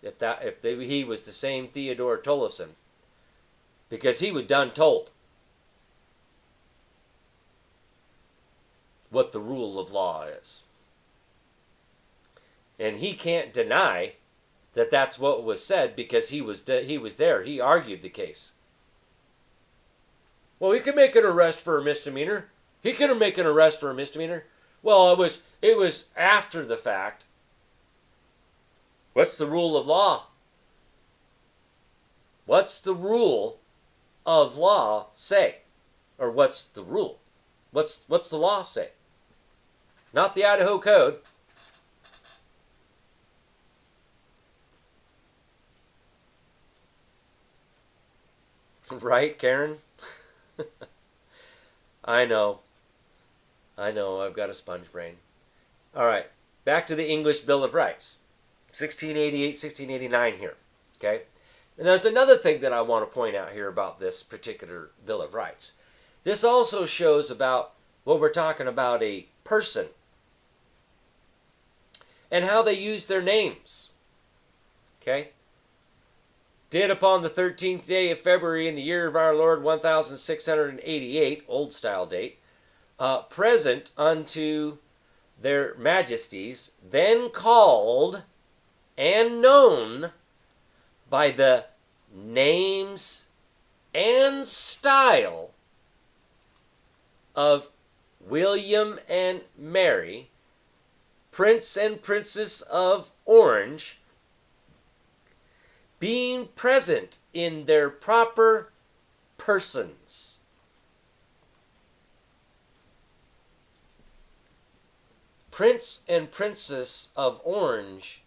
if he was the same Theodore Tollefson, because he was done told what the rule of law is. And he can't deny that that's what was said because he was there. He argued the case. Well, he could make an arrest for a misdemeanor. He could make an arrest for a misdemeanor. Well, it was after the fact. What's the rule of law? What's the rule of law say? Or what's the rule? What's the law say? Not the Idaho Code. Right, Karen? I know. I've got a sponge brain. All right. Back to the English Bill of Rights. 1688, 1689 here. Okay? And there's another thing that I want to point out here about this particular Bill of Rights. This also shows about what we're talking about, a person and how they use their names. Okay? Did upon the 13th day of February in the year of our Lord 1688, old style date, present unto their majesties, then called and known by the names and style of William and Mary, Prince and Princess of Orange, being present in their proper persons. Prince and Princess of Orange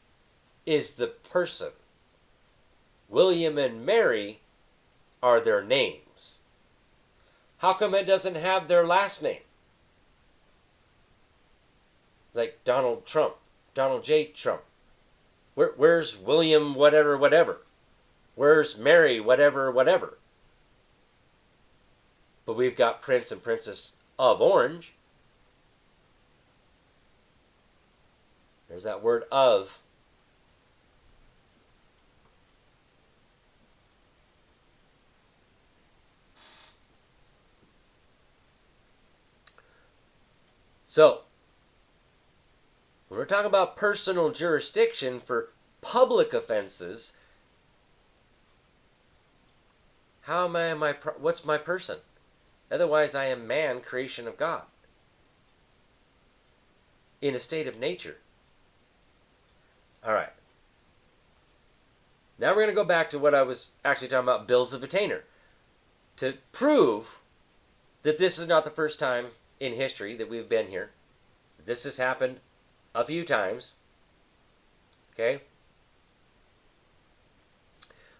is the person. William and Mary are their names. How come it doesn't have their last name? Like Donald Trump, Donald J. Trump. Where's William whatever whatever? Where's Mary whatever whatever? But we've got Prince and Princess of Orange. There's that word of. So, when we're talking about personal jurisdiction for public offenses, how am I what's my person? Otherwise, I am man, creation of God, in a state of nature. All right. Now we're going to go back to what I was actually talking about, bills of attainder, to prove that this is not the first time in history that we've been here. This has happened a few times. Okay?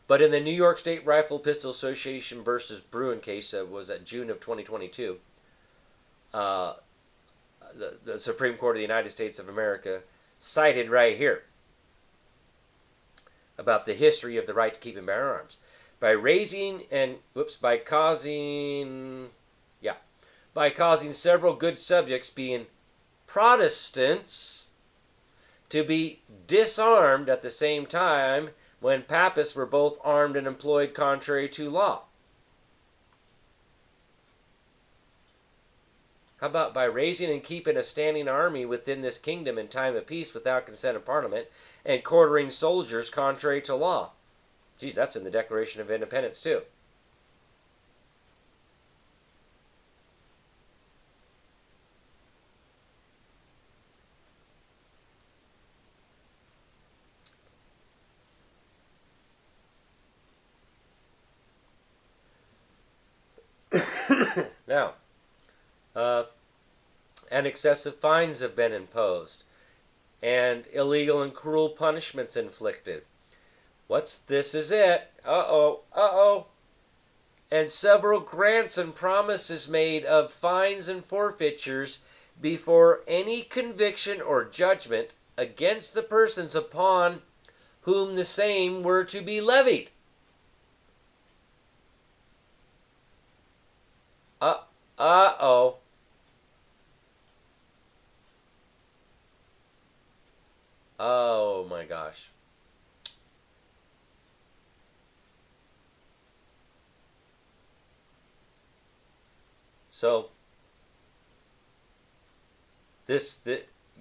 But in the New York State Rifle Pistol Association versus Bruin case, was at June of 2022, the Supreme Court of the United States of America cited right here about the history of the right to keep and bear arms. By causing several good subjects, being Protestants, to be disarmed at the same time when Papists were both armed and employed contrary to law. How about by raising and keeping a standing army within this kingdom in time of peace without consent of Parliament, and quartering soldiers contrary to law? Geez, that's in the Declaration of Independence too. Now, and excessive fines have been imposed, and illegal and cruel punishments inflicted. This is it. And several grants and promises made of fines and forfeitures before any conviction or judgment against the persons upon whom the same were to be levied. Oh my gosh. So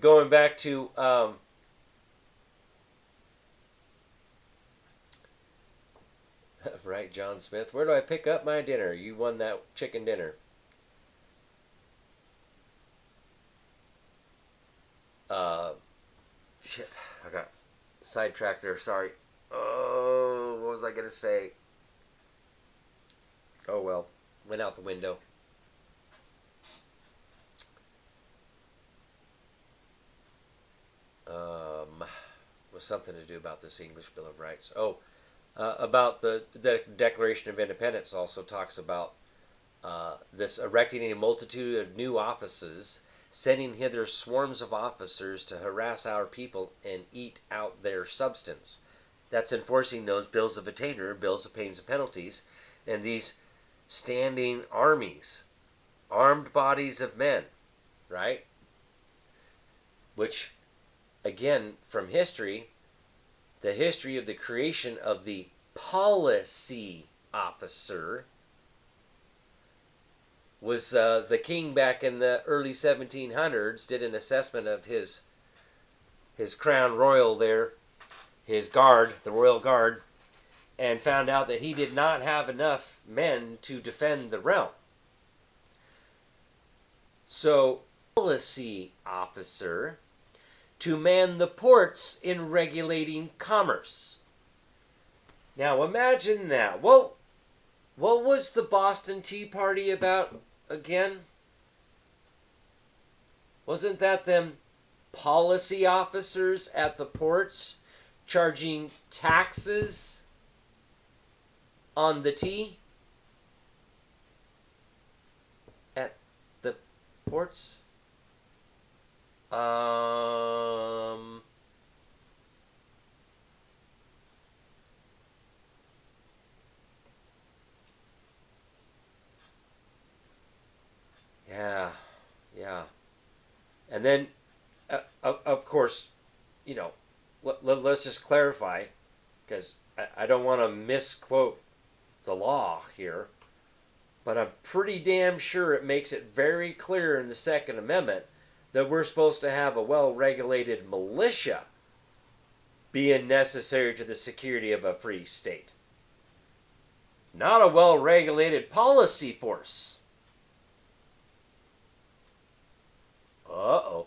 going back to right, John Smith, where do I pick up my dinner? You won that chicken dinner. Shit, I got sidetracked there, sorry. Oh, what was I going to say? Oh well, went out the window. Was something to do about this English Bill of Rights. About the Declaration of Independence also talks about this erecting a multitude of new offices, sending hither swarms of officers to harass our people and eat out their substance. That's enforcing those bills of attainder, bills of pains and penalties, and these standing armies, armed bodies of men, right? Which, again, from history, the history of the creation of the policy officer was the king back in the early 1700s did an assessment of his crown royal there, his guard, the royal guard, and found out that he did not have enough men to defend the realm. So, policy officer to man the ports in regulating commerce. Now imagine that. What was the Boston Tea Party about again? Wasn't that them policy officers at the ports charging taxes on the tea at the ports? Yeah. And then, of course, let's just clarify, because I don't want to misquote the law here, but I'm pretty damn sure it makes it very clear in the Second Amendment that we're supposed to have a well-regulated militia being necessary to the security of a free state. Not a well-regulated policy force. Uh-oh.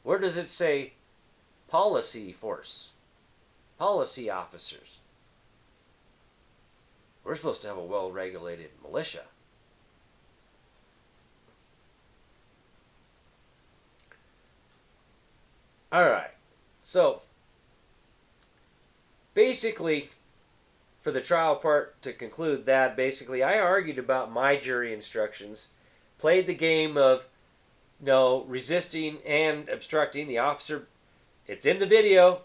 Where does it say policy force? Policy officers. We're supposed to have a well-regulated militia. All right. So, basically, for the trial part to conclude that, basically, I argued about my jury instructions, played the game of, resisting and obstructing. The officer, it's in the video,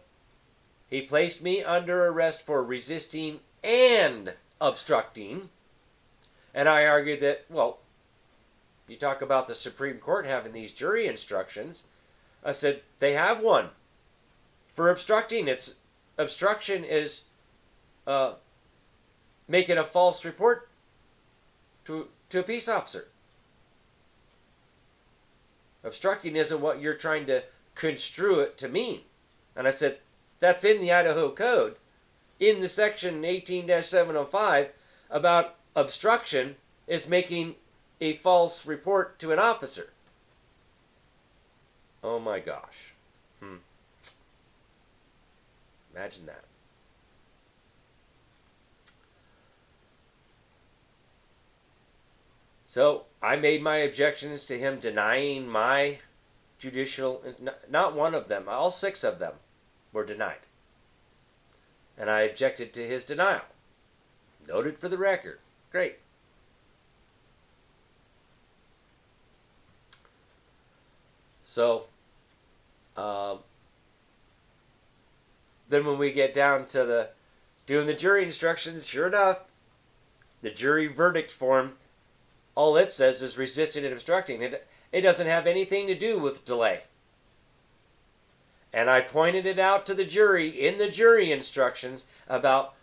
he placed me under arrest for resisting and obstructing. And I argued that, well, you talk about the Supreme Court having these jury instructions. I said, they have one for obstructing. Obstruction is making a false report to a peace officer. Obstructing isn't what you're trying to construe it to mean. And I said, that's in the Idaho Code, in the section 18-705, about obstruction is making a false report to an officer. Oh my gosh. Imagine that. So I made my objections to him denying my judicial, not one of them, all 6 of them were denied. And I objected to his denial. Noted for the record. Great. So, then when we get down to doing the jury instructions, sure enough, the jury verdict form, all it says is resisting and obstructing. It doesn't have anything to do with delay. And I pointed it out to the jury in the jury instructions about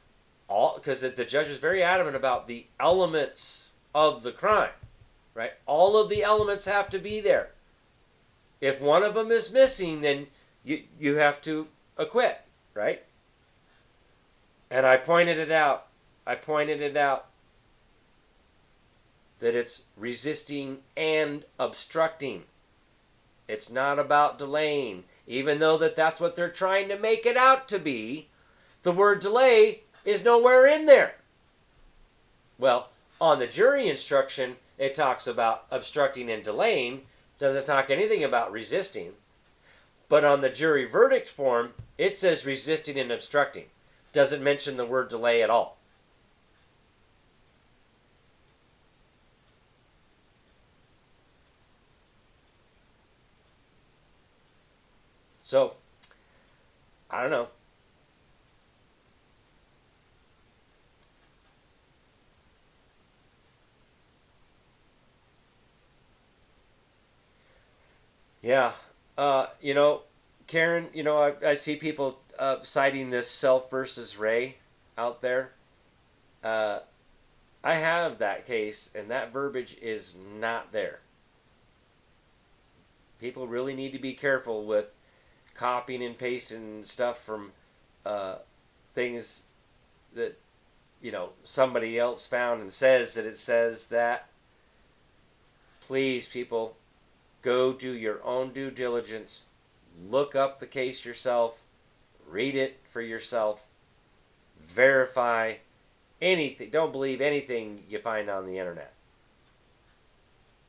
all, because the judge was very adamant about the elements of the crime, right? All of the elements have to be there. If one of them is missing, then you have to acquit, right? And I pointed it out. That it's resisting and obstructing. It's not about delaying. Even though that's what they're trying to make it out to be, the word delay is nowhere in there. Well, on the jury instruction, it talks about obstructing and delaying. Doesn't talk anything about resisting. But on the jury verdict form, it says resisting and obstructing. Doesn't mention the word delay at all. So, I don't know. Yeah. Karen, I see people citing this Self versus Ray out there. I have that case, and that verbiage is not there. People really need to be careful with copying and pasting stuff from things that somebody else found and says that it says that. Please, people, go do your own due diligence. Look up the case yourself. Read it for yourself. Verify anything. Don't believe anything you find on the internet.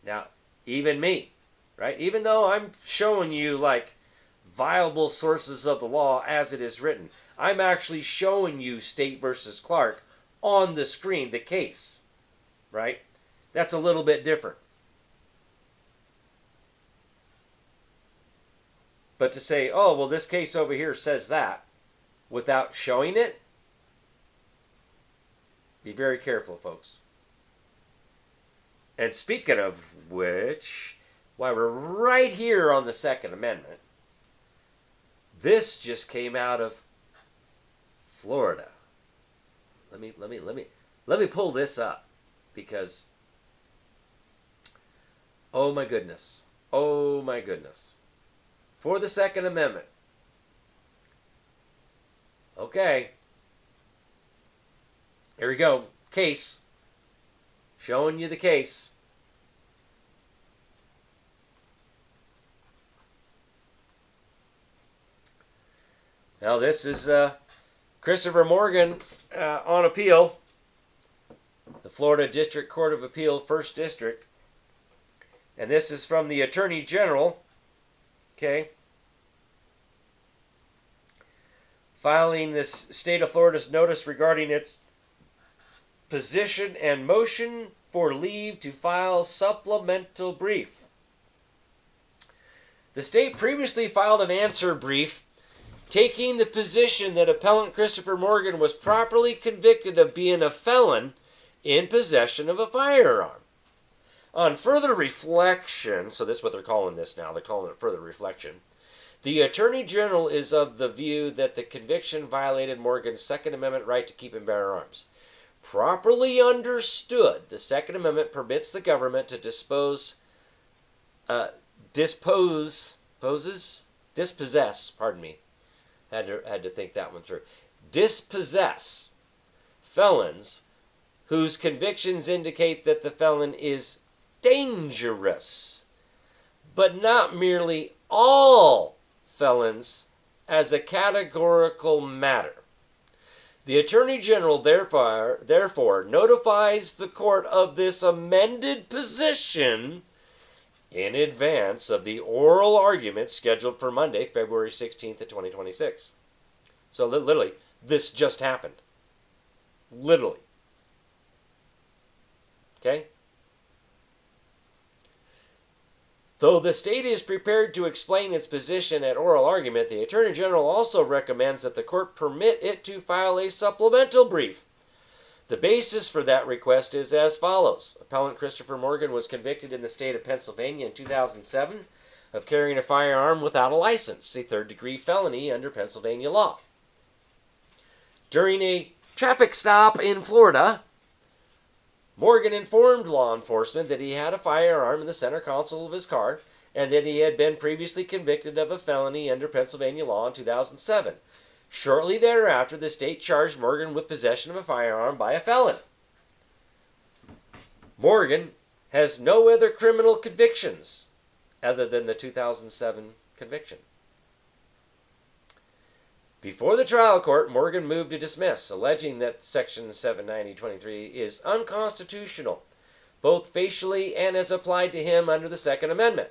Now, even me, right? Even though I'm showing you viable sources of the law as it is written, I'm actually showing you State versus Clark on the screen, the case, right? That's a little bit different. But to say, oh, well, this case over here says that, without showing it, be very careful, folks. And speaking of which, while we're right here on the Second Amendment, this just came out of Florida. Let me pull this up, because, oh my goodness. Oh my goodness. For the Second Amendment. Okay. Here we go. Case. Showing you the case. Now this is Christopher Morgan on appeal. The Florida District Court of Appeal, 1st District. And this is from the Attorney General. Okay. Filing this state of Florida's notice regarding its position and motion for leave to file supplemental brief. The state previously filed an answer brief taking the position that appellant Christopher Morgan was properly convicted of being a felon in possession of a firearm. On further reflection, so this is what they're calling this now, they're calling it further reflection, the Attorney General is of the view that the conviction violated Morgan's Second Amendment right to keep and bear arms. Properly understood, the Second Amendment permits the government to dispossess, had to think that one through. Dispossess felons whose convictions indicate that the felon is dangerous, but not merely all felons as a categorical matter. The Attorney General therefore notifies the court of this amended position in advance of the oral argument scheduled for Monday, February 16th of 2026. So literally, this just happened. Literally. Okay? Though the state is prepared to explain its position at oral argument, the Attorney General also recommends that the court permit it to file a supplemental brief. The basis for that request is as follows. Appellant Christopher Morgan was convicted in the state of Pennsylvania in 2007 of carrying a firearm without a license, a third-degree felony under Pennsylvania law. During a traffic stop in Florida, Morgan informed law enforcement that he had a firearm in the center console of his car and that he had been previously convicted of a felony under Pennsylvania law in 2007. Shortly thereafter, the state charged Morgan with possession of a firearm by a felon. Morgan has no other criminal convictions other than the 2007 conviction. Before the trial court, Morgan moved to dismiss, alleging that Section 790.23 is unconstitutional, both facially and as applied to him under the Second Amendment.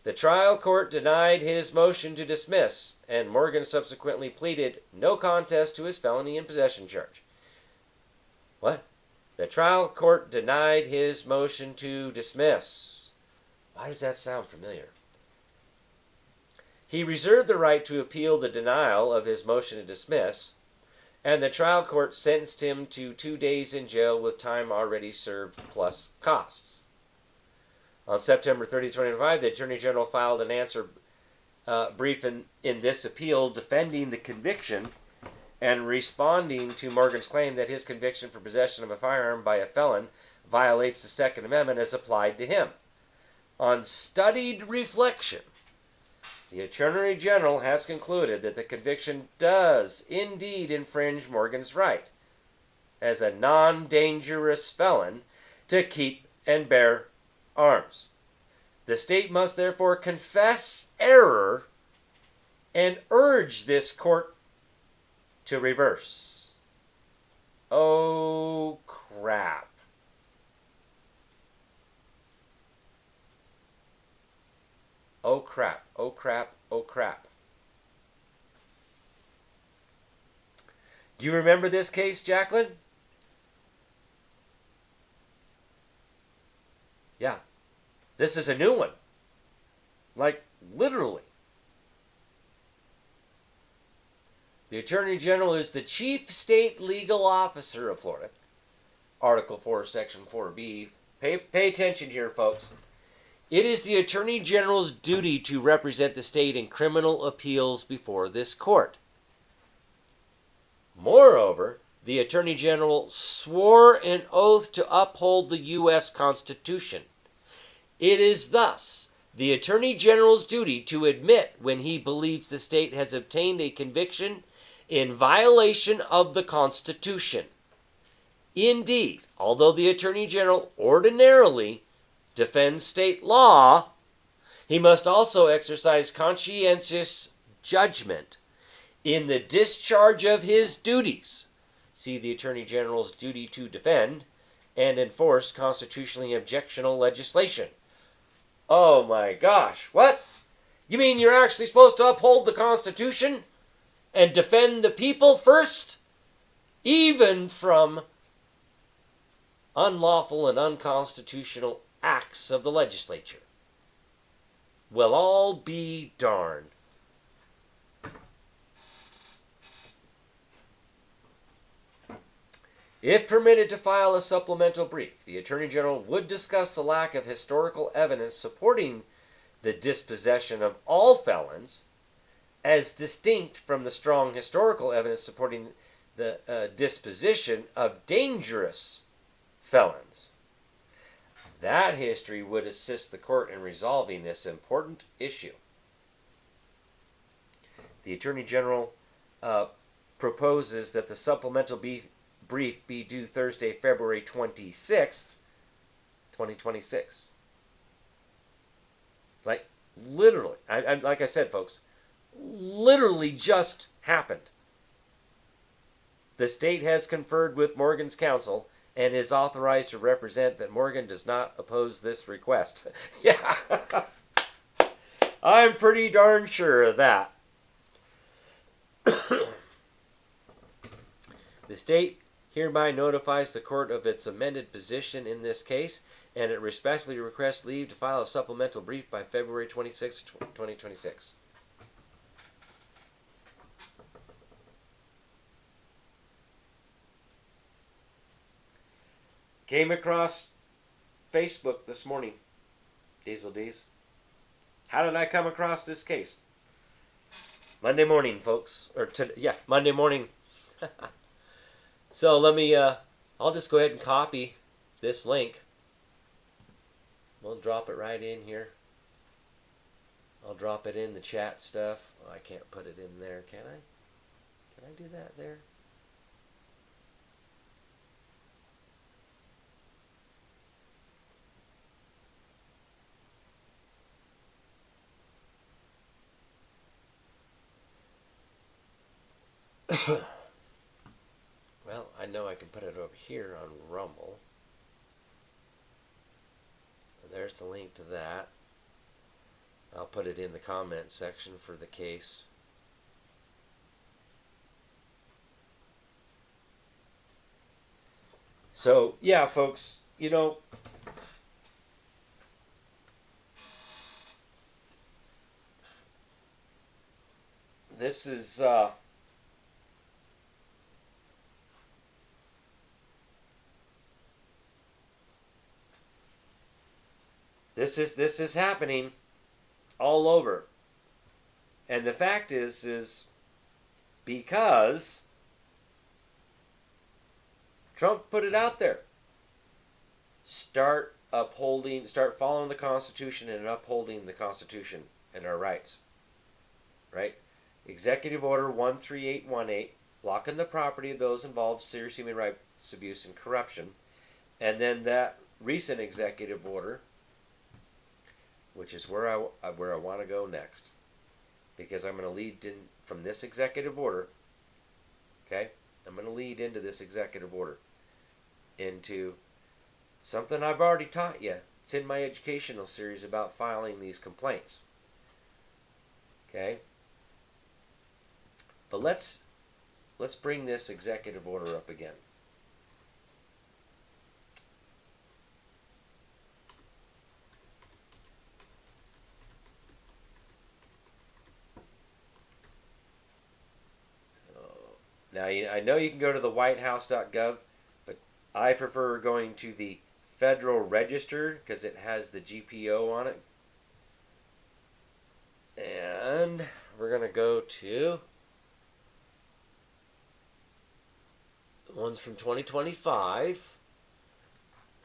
The trial court denied his motion to dismiss, and Morgan subsequently pleaded no contest to his felony in possession charge. What? The trial court denied his motion to dismiss. Why does that sound familiar? He reserved the right to appeal the denial of his motion to dismiss, and the trial court sentenced him to 2 days in jail with time already served plus costs. On September 30, 2025, the Attorney General filed an answer brief in this appeal defending the conviction and responding to Morgan's claim that his conviction for possession of a firearm by a felon violates the Second Amendment as applied to him. On studied reflection, the Attorney General has concluded that the conviction does indeed infringe Morgan's right as a non-dangerous felon to keep and bear arms. The state must therefore confess error and urge this court to reverse. Oh, crap. Oh, crap. Oh, crap. Oh, crap. Do you remember this case, Jacqueline? Yeah. This is a new one. Like, literally. The Attorney General is the chief state legal officer of Florida. Article 4, Section 4B. Pay attention here, folks. It is the Attorney General's duty to represent the state in criminal appeals before this court. Moreover, the Attorney General swore an oath to uphold the U.S. Constitution. It is thus the Attorney General's duty to admit when he believes the state has obtained a conviction in violation of the Constitution. Indeed, although the Attorney General ordinarily defends state law, he must also exercise conscientious judgment in the discharge of his duties. See the Attorney General's duty to defend and enforce constitutionally objectionable legislation. Oh my gosh, what? You mean you're actually supposed to uphold the Constitution and defend the people first? Even from unlawful and unconstitutional acts of the legislature. Well, I'll be darned. If permitted to file a supplemental brief, the Attorney General would discuss the lack of historical evidence supporting the dispossession of all felons, as distinct from the strong historical evidence supporting the disposition of dangerous felons. That history would assist the court in resolving this important issue. The Attorney General proposes that the supplemental brief be due Thursday, February 26th, 2026. Like, literally, like I said, folks, literally just happened. The state has conferred with Morgan's counsel and is authorized to represent that Morgan does not oppose this request. Yeah, I'm pretty darn sure of that. The state hereby notifies the court of its amended position in this case, and it respectfully requests leave to file a supplemental brief by February 26, 2026. Came across Facebook this morning, Diesel D's. How did I come across this case? Monday morning, folks. Monday morning. So let me, I'll just go ahead and copy this link. We'll drop it right in here. I'll drop it in the chat stuff. Oh, I can't put it in there, can I? Can I do that there? Well, I know I can put it over here on Rumble. There's the link to that. I'll put it in the comment section for the case. So, yeah, folks, you know, this is this is happening all over. And the fact is because Trump put it out there. Start following the Constitution and upholding the Constitution and our rights. Right? Executive Order 13818, blocking the property of those involved in serious human rights abuse and corruption. And then that recent executive order, which is where I want to go next, because I'm going to lead in from this executive order. Okay, I'm going to lead into this executive order into something I've already taught you. It's in my educational series about filing these complaints. Okay, but let's bring this executive order up again. Now, I know you can go to the whitehouse.gov, but I prefer going to the Federal Register because it has the GPO on it. And we're going to go to the ones from 2025.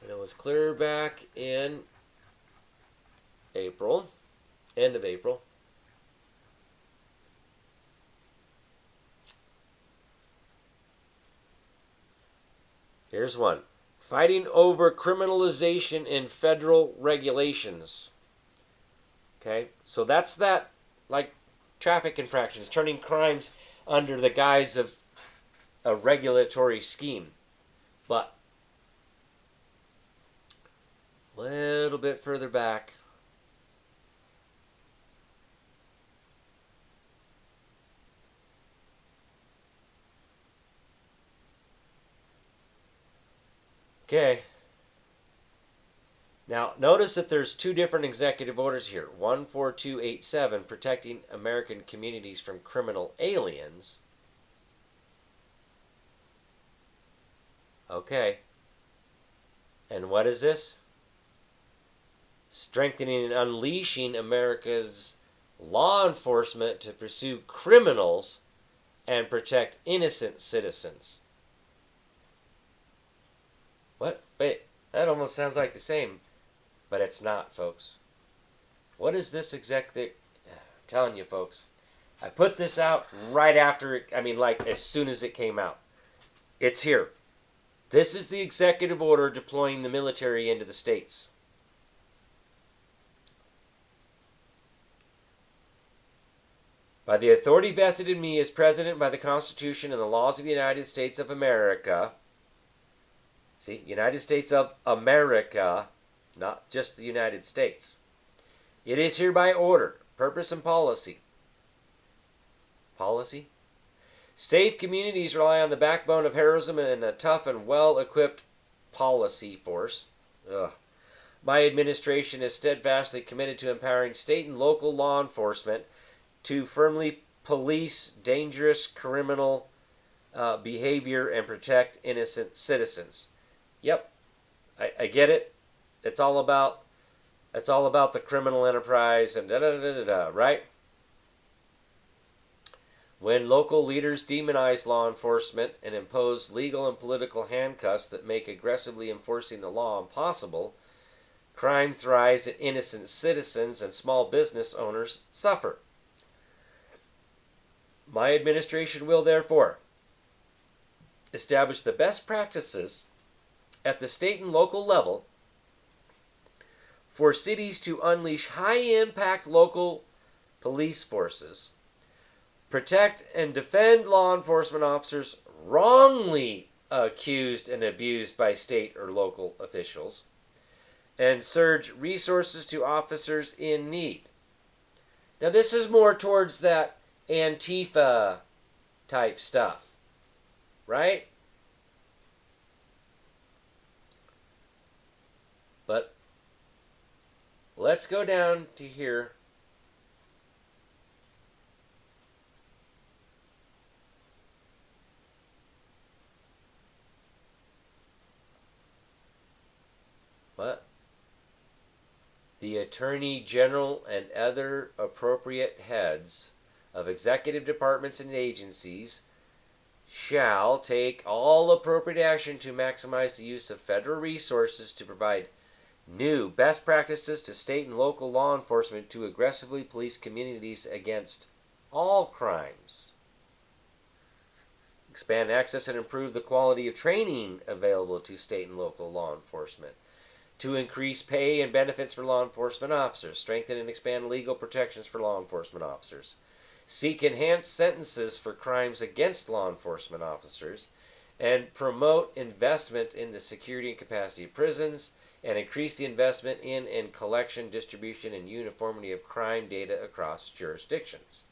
And it was clear back in April. End of April. Here's one. Fighting over criminalization in federal regulations. Okay, so that's that, like traffic infractions, turning crimes under the guise of a regulatory scheme. But a little bit further back, okay. Now, notice that there's two different executive orders here. 14287, protecting American communities from criminal aliens. Okay. And what is this? Strengthening and unleashing America's law enforcement to pursue criminals and protect innocent citizens. What? Wait, that almost sounds like the same. But it's not, folks. What is this executive? I'm telling you, folks. I put this out right after it, like as soon as it came out. It's here. This is the executive order deploying the military into the states. By the authority vested in me as President by the Constitution and the laws of the United States of America. See, United States of America. Not just the United States. It is hereby ordered, purpose and policy. Policy? Safe communities rely on the backbone of heroism and a tough and well-equipped policy force. My administration is steadfastly committed to empowering state and local law enforcement to firmly police dangerous criminal behavior and protect innocent citizens. Yep, I get it. It's all about the criminal enterprise and right? When local leaders demonize law enforcement and impose legal and political handcuffs that make aggressively enforcing the law impossible, crime thrives and innocent citizens and small business owners suffer. My administration will therefore establish the best practices at the state and local level for cities to unleash high-impact local police forces, protect and defend law enforcement officers wrongly accused and abused by state or local officials, and surge resources to officers in need. Now, this is more towards that Antifa type stuff, right? But let's go down to here. What? The Attorney General and other appropriate heads of executive departments and agencies shall take all appropriate action to maximize the use of federal resources to provide new best practices to state and local law enforcement to aggressively police communities against all crimes. Expand access and improve the quality of training available to state and local law enforcement. To increase pay and benefits for law enforcement officers. Strengthen and expand legal protections for law enforcement officers. Seek enhanced sentences for crimes against law enforcement officers. And promote investment in the security and capacity of prisons. And increase the investment in and collection, distribution, and uniformity of crime data across jurisdictions.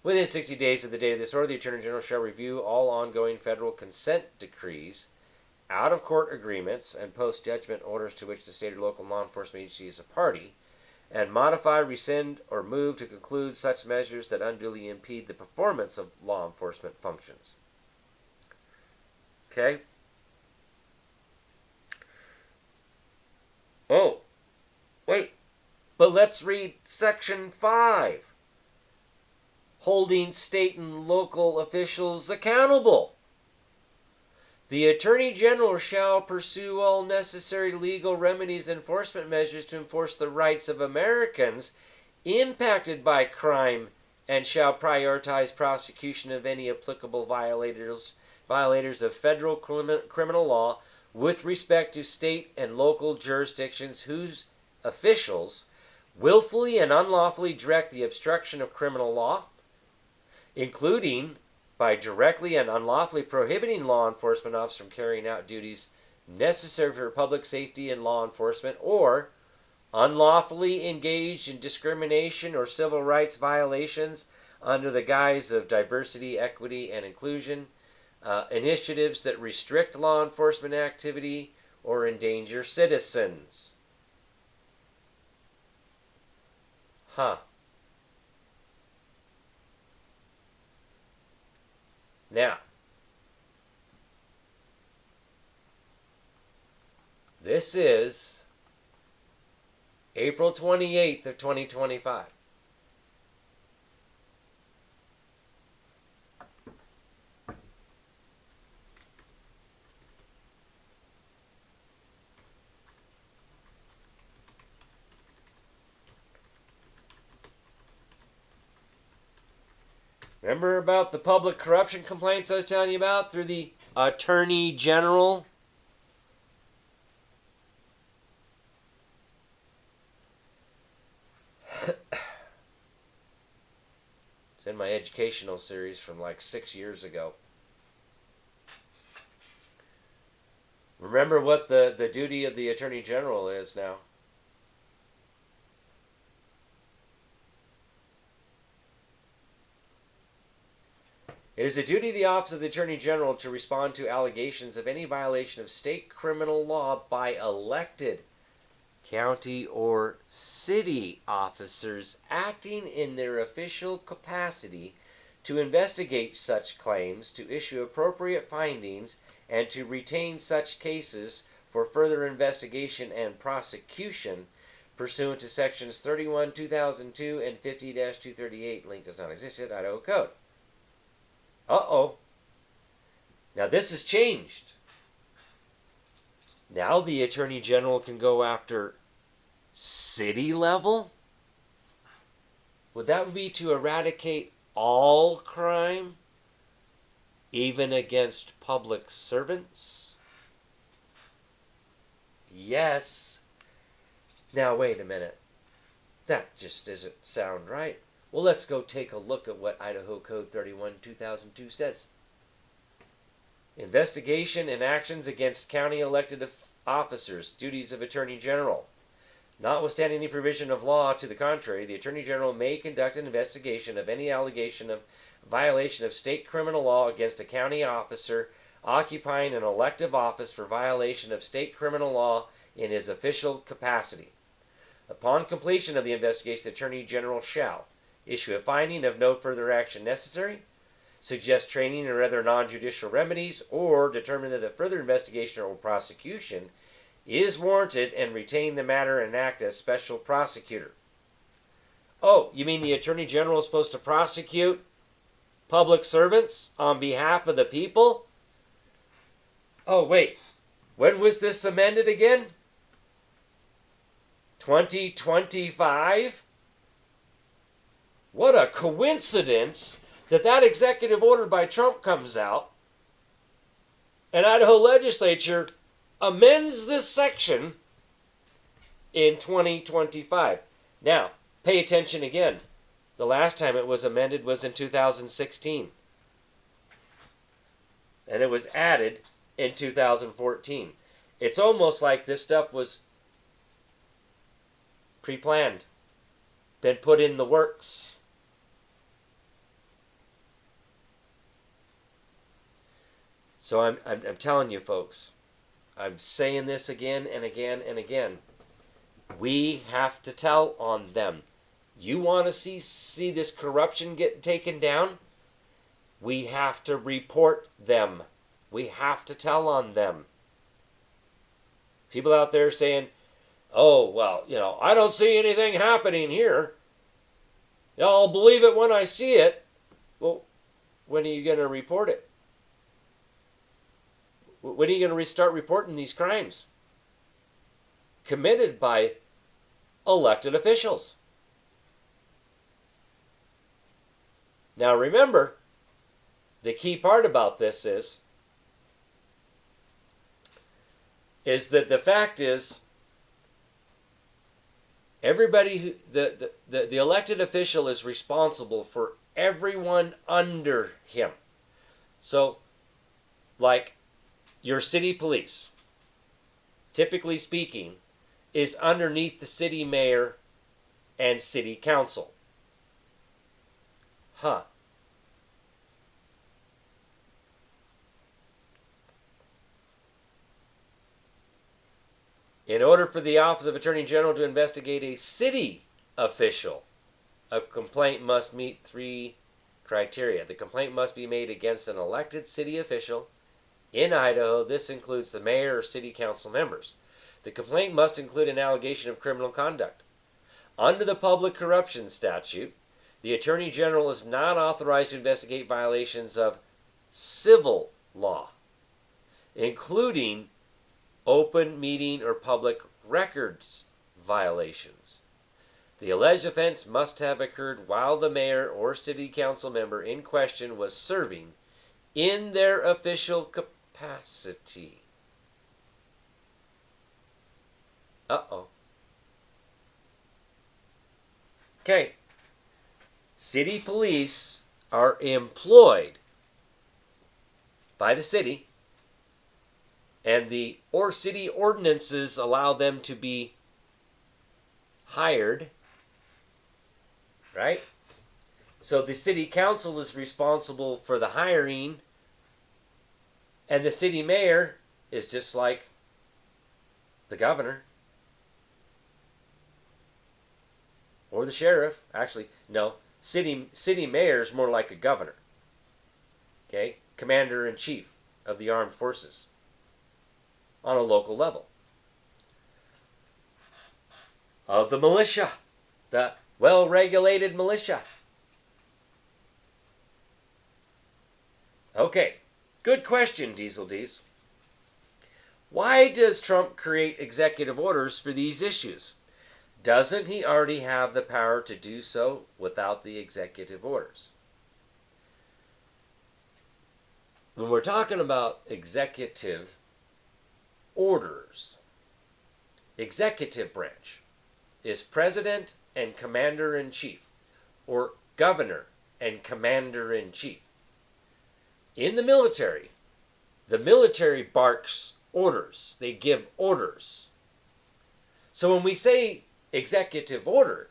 Within 60 days of the date of this order, the Attorney General shall review all ongoing federal consent decrees, out-of-court agreements, and post-judgment orders to which the state or local law enforcement agency is a party, and modify, rescind, or move to conclude such measures that unduly impede the performance of law enforcement functions. Okay? Oh, wait, but let's read Section 5. Holding state and local officials accountable. The Attorney General shall pursue all necessary legal remedies and enforcement measures to enforce the rights of Americans impacted by crime and shall prioritize prosecution of any applicable violators of federal criminal law with respect to state and local jurisdictions whose officials willfully and unlawfully direct the obstruction of criminal law, including by directly and unlawfully prohibiting law enforcement officers from carrying out duties necessary for public safety and law enforcement, or unlawfully engaged in discrimination or civil rights violations under the guise of diversity, equity, and inclusion, initiatives that restrict law enforcement activity or endanger citizens. Now, this is April 28th of 2025. Remember about the public corruption complaints I was telling you about through the Attorney General? It's in my educational series from like 6 years ago. Remember what the duty of the Attorney General is now. It is the duty of the Office of the Attorney General to respond to allegations of any violation of state criminal law by elected county or city officers acting in their official capacity to investigate such claims, to issue appropriate findings, and to retain such cases for further investigation and prosecution pursuant to sections 31, 2002, and 50-238. Link does not exist yet. Idaho Code. Uh-oh. Now this has changed. Now the Attorney General can go after city level? Would that be to eradicate all crime, even against public servants? Yes. Now wait a minute. That just doesn't sound right. Well, let's go take a look at what Idaho Code 31-2002 says. Investigation and actions against county elected officers, duties of Attorney General. Notwithstanding any provision of law to the contrary, the Attorney General may conduct an investigation of any allegation of violation of state criminal law against a county officer occupying an elective office for violation of state criminal law in his official capacity. Upon completion of the investigation, the Attorney General shall issue a finding of no further action necessary, suggest training or other non-judicial remedies, or determine that the further investigation or prosecution is warranted and retain the matter and act as special prosecutor. Oh, you mean the Attorney General is supposed to prosecute public servants on behalf of the people? Oh, wait. When was this amended again? 2025? What a coincidence that executive order by Trump comes out and Idaho legislature amends this section in 2025. Now, pay attention again. The last time it was amended was in 2016. And it was added in 2014. It's almost like this stuff was pre-planned, been put in the works. So I'm telling you, folks, I'm saying this again and again and again. We have to tell on them. You want to see this corruption get taken down? We have to report them. We have to tell on them. People out there saying, oh, well, I don't see anything happening here. I'll believe it when I see it. Well, when are you going to report it? When are you going to start reporting these crimes committed by elected officials? Now remember, the key part about this is that the fact is everybody who the elected official is responsible for everyone under him. So, like your city police, typically speaking, is underneath the city mayor and city council. Huh. In order for the Office of Attorney General to investigate a city official, a complaint must meet 3 criteria. The complaint must be made against an elected city official. In Idaho, this includes the mayor or city council members. The complaint must include an allegation of criminal conduct. Under the Public Corruption Statute, the Attorney General is not authorized to investigate violations of civil law, including open meeting or public records violations. The alleged offense must have occurred while the mayor or city council member in question was serving in their official capacity. Uh-oh. Okay. City police are employed by the city, and the city ordinances allow them to be hired, right? So the city council is responsible for the hiring, and the city mayor is just like the governor or the sheriff. Actually, no, city mayor is more like a governor. Okay, commander-in-chief of the armed forces on a local level. Of the militia, the well-regulated militia. Okay, good question, Diesel D's. Why does Trump create executive orders for these issues? Doesn't he already have the power to do so without the executive orders? When we're talking about executive orders, executive branch is president and commander-in-chief, or governor and commander-in-chief. In the military barks orders. They give orders. So when we say executive order,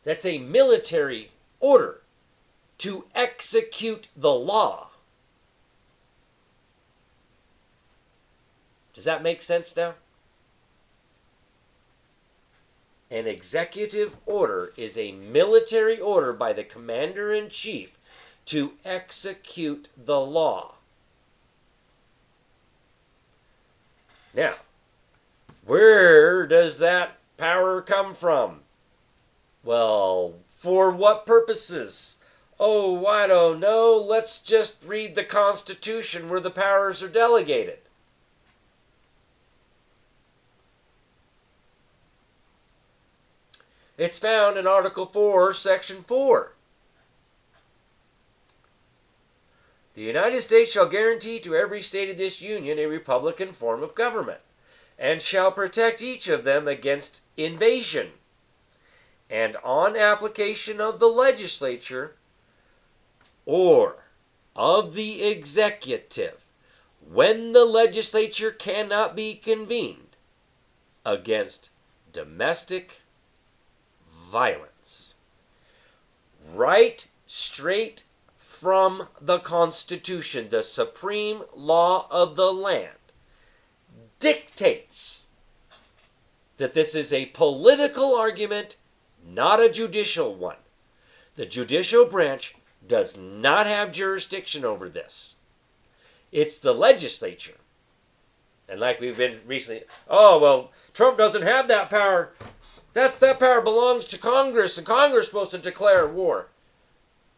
that's a military order to execute the law. Does that make sense now? An executive order is a military order by the commander-in-chief to execute the law. Now, where does that power come from? Well, for what purposes? Oh, I don't know. Let's just read the Constitution where the powers are delegated. It's found in Article 4, Section 4. The United States shall guarantee to every state of this Union a republican form of government, and shall protect each of them against invasion. And on application of the legislature or of the executive, when the legislature cannot be convened, against domestic violence. Right straight from the Constitution, the supreme law of the land dictates that this is a political argument, not a judicial one. The judicial branch does not have jurisdiction over this. It's the legislature. And like we've been recently, oh, well, Trump doesn't have that power. That power belongs to Congress, and Congress is supposed to declare war.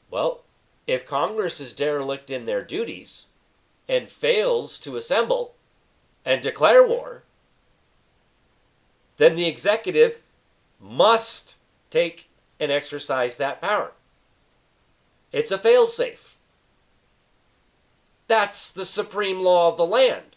Well, if Congress is derelict in their duties and fails to assemble and declare war, then the executive must take and exercise that power. It's a failsafe. That's the supreme law of the land.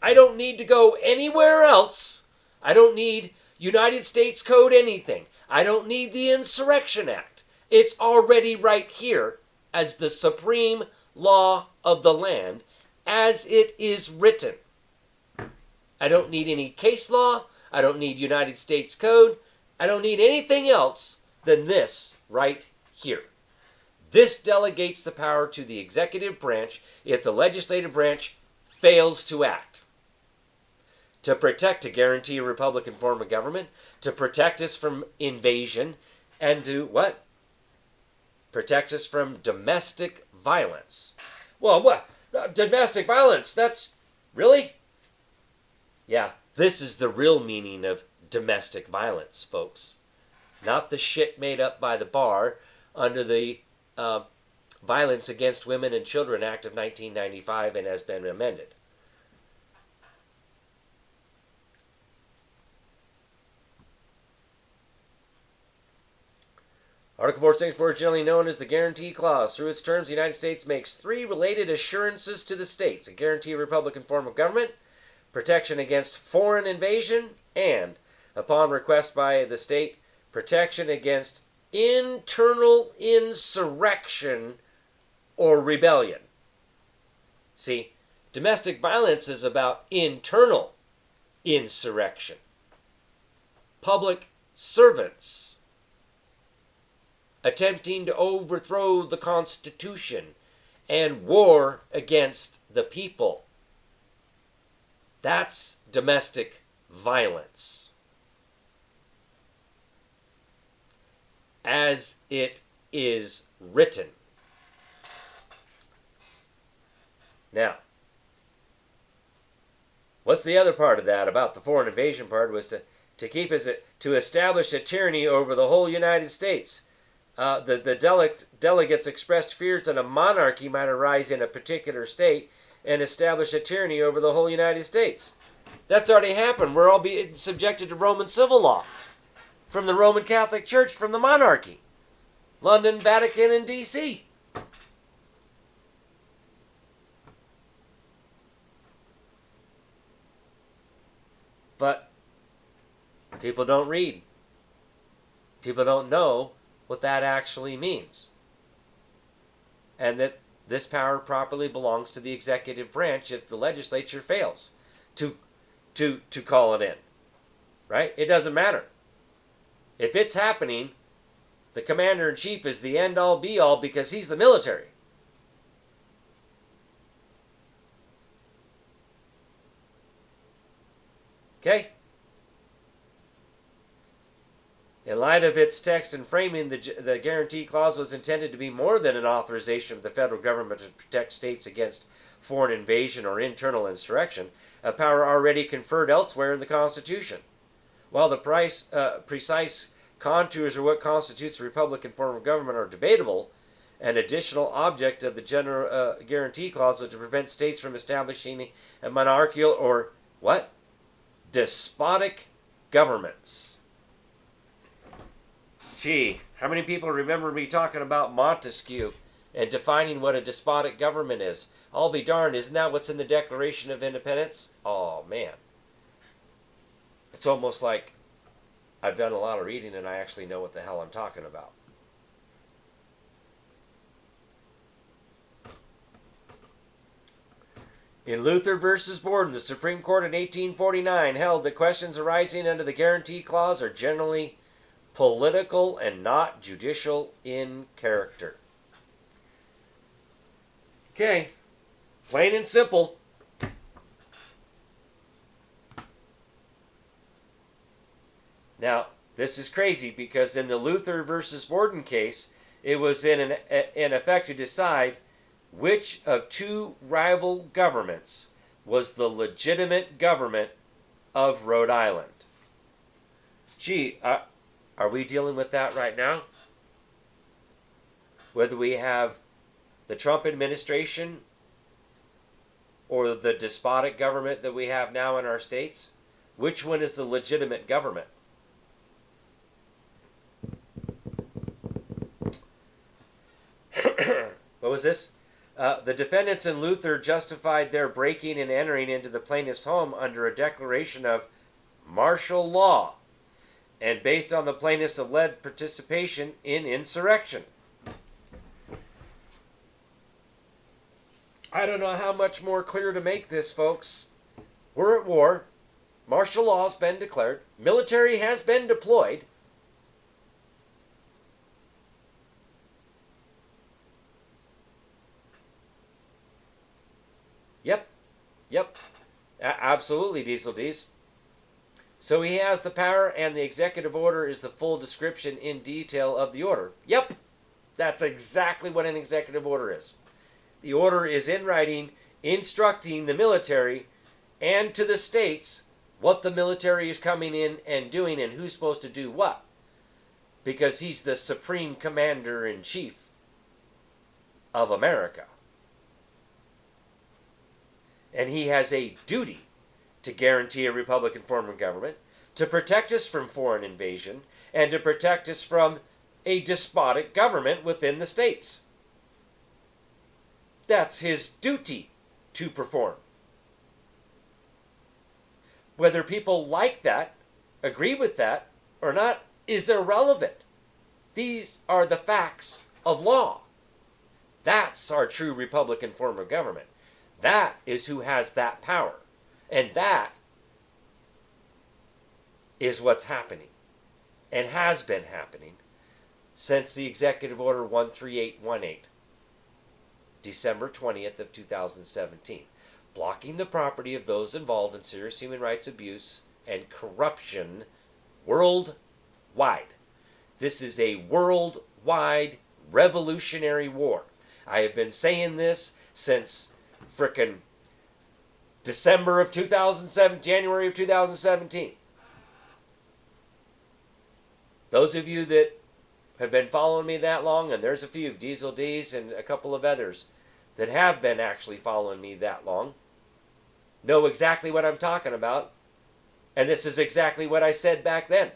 I don't need to go anywhere else. I don't need United States Code anything. I don't need the Insurrection Act. It's already right here as the supreme law of the land as it is written. I don't need any case law. I don't need United States Code. I don't need anything else than this right here. This delegates the power to the executive branch if the legislative branch fails to act. To protect, to guarantee a Republican form of government, to protect us from invasion, and to what? Protect us from domestic violence. Well, what? Domestic violence, that's... Really? Yeah, this is the real meaning of domestic violence, folks. Not the shit made up by the bar under the Violence Against Women and Children Act of 1995 and has been amended. Article 464 is generally known as the Guarantee Clause. Through its terms, the United States makes three related assurances to the states: a guarantee of Republican form of government, protection against foreign invasion, and, upon request by the state, protection against internal insurrection or rebellion. See, domestic violence is about internal insurrection. Public servants attempting to overthrow the Constitution and war against the people. That's domestic violence. As it is written. Now, what's the other part of that about the foreign invasion part? Was to establish a tyranny over the whole United States. The delegates expressed fears that a monarchy might arise in a particular state and establish a tyranny over the whole United States. That's already happened. We're all being subjected to Roman civil law from the Roman Catholic Church, from the monarchy. London, Vatican, and D.C. But people don't read. People don't know what that actually means. And that this power properly belongs to the executive branch if the legislature fails to call it in. Right? It doesn't matter. If it's happening, the commander-in-chief is the end-all be-all because he's the military. Okay? In light of its text and framing, the guarantee clause was intended to be more than an authorization of the federal government to protect states against foreign invasion or internal insurrection, a power already conferred elsewhere in the Constitution. While the precise contours of what constitutes a Republican form of government are debatable, an additional object of the general guarantee clause was to prevent states from establishing a monarchical or what? Despotic governments. Gee, how many people remember me talking about Montesquieu and defining what a despotic government is? I'll be darned, isn't that what's in the Declaration of Independence? Oh, man. It's almost like I've done a lot of reading and I actually know what the hell I'm talking about. In Luther versus Borden, the Supreme Court in 1849 held that questions arising under the Guarantee Clause are generally political and not judicial in character. Okay, plain and simple. Now, this is crazy because in the Luther versus Borden case, it was in effect to decide which of two rival governments was the legitimate government of Rhode Island. Gee, are we dealing with that right now? Whether we have the Trump administration or the despotic government that we have now in our states, which one is the legitimate government? was this? The defendants in Luther justified their breaking and entering into the plaintiff's home under a declaration of martial law and based on the plaintiff's alleged participation in insurrection. I don't know how much more clear to make this, folks. We're at war. Martial law has been declared. Military has been deployed. Yep. Absolutely, Diesel D's. So he has the power, and the executive order is the full description in detail of the order. Yep. That's exactly what an executive order is. The order is in writing, instructing the military and to the states what the military is coming in and doing and who's supposed to do what. Because he's the supreme commander-in-chief of America. And he has a duty to guarantee a Republican form of government, to protect us from foreign invasion, and to protect us from a despotic government within the states. That's his duty to perform. Whether people like that, agree with that, or not, is irrelevant. These are the facts of law. That's our true Republican form of government. That is who has that power. And that is what's happening and has been happening since the Executive Order 13818, December 20th of 2017, blocking the property of those involved in serious human rights abuse and corruption worldwide. This is a worldwide revolutionary war. I have been saying this since frickin' December of 2007, January of 2017. Those of you that have been following me that long, and there's a few, Diesel D's and a couple of others that have been actually following me that long, know exactly what I'm talking about. And this is exactly what I said back then.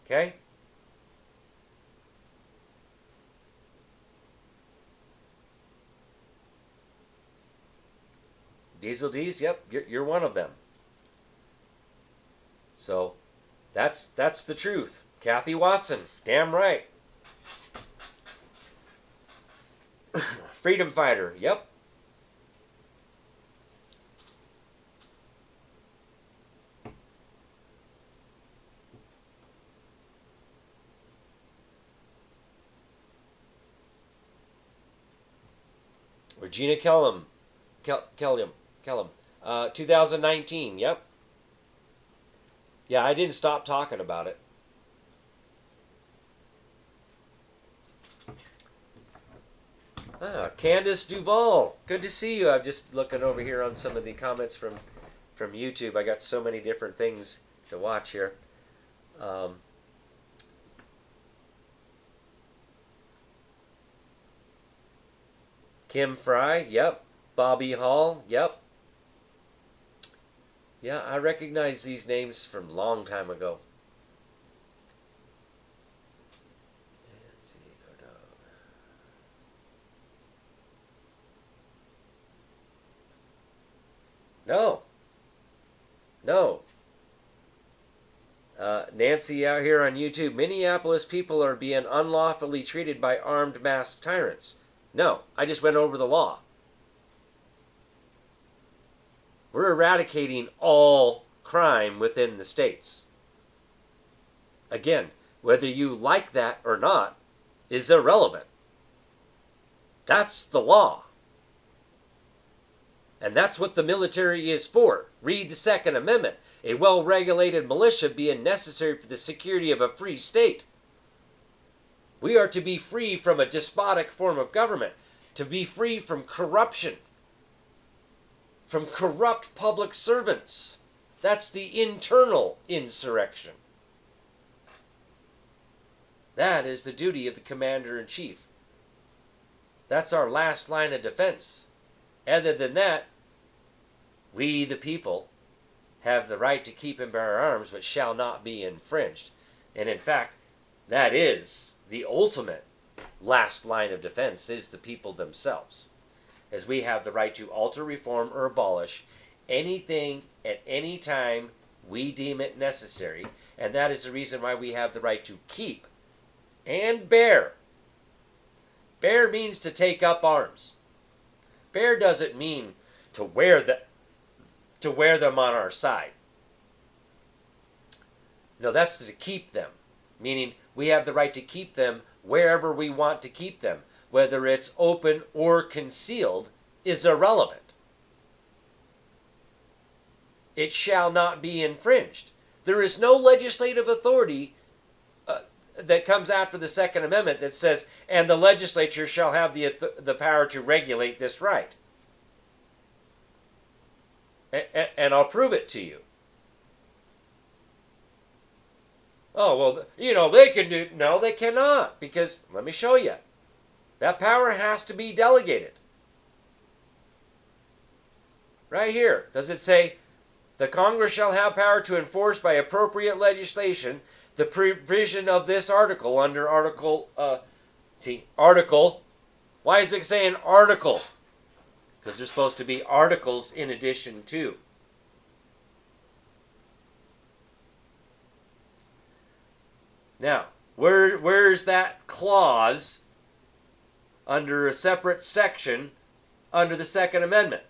Okay? Diesel D's, yep, you're one of them. So, that's the truth. Kathy Watson, damn right. Freedom fighter, yep. Regina Kellum, 2019, yep. Yeah, I didn't stop talking about it. Candace Duvall, good to see you. I'm just looking over here on some of the comments from YouTube. I got so many different things to watch here. Kim Fry, yep. Bobby Hall, yep. Yeah, I recognize these names from a long time ago. No. Nancy out here on YouTube. Minneapolis people are being unlawfully treated by armed masked tyrants. No, I just went over the law. We're eradicating all crime within the states. Again, whether you like that or not is irrelevant. That's the law. And that's what the military is for. Read the Second Amendment. A well-regulated militia being necessary for the security of a free state. We are to be free from a despotic form of government. To be free from corruption. From corrupt public servants. That's the internal insurrection. That is the duty of the commander-in-chief. That's our last line of defense. Other than that, we, the people, have the right to keep and bear arms, but shall not be infringed. And in fact, that is the ultimate last line of defense is the people themselves, as we have the right to alter, reform, or abolish anything at any time we deem it necessary, and that is the reason why we have the right to keep and bear. Bear means to take up arms. Bear doesn't mean to wear them on our side. No, that's to keep them, meaning we have the right to keep them wherever we want to keep them. Whether it's open or concealed is irrelevant. It shall not be infringed. There is no legislative authority that comes after the Second Amendment that says, and the legislature shall have the power to regulate this right. And I'll prove it to you. Oh, well, they can do... No, they cannot, because, let me show you. That power has to be delegated. Right here. Does it say, the Congress shall have power to enforce by appropriate legislation the provision of this article under article... article. Why is it saying article? Because there's supposed to be articles in addition to. Now, where's that clause under a separate section under the Second Amendment?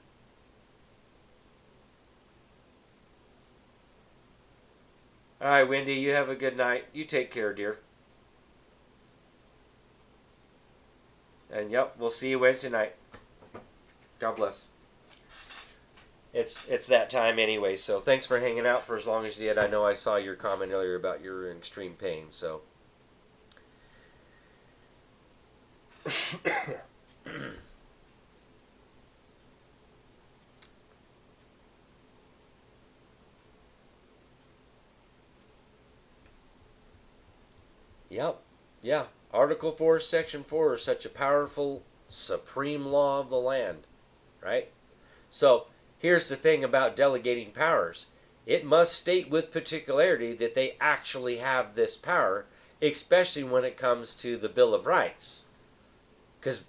All right, Wendy, you have a good night. You take care, dear. And yep, we'll see you Wednesday night. God bless. It's that time anyway, so thanks for hanging out for as long as you did. I know I saw your comment earlier about your extreme pain, so. Yep, yeah. Article 4, Section 4 is such a powerful, supreme law of the land, right? So, here's the thing about delegating powers. It must state with particularity that they actually have this power, especially when it comes to the Bill of Rights. Because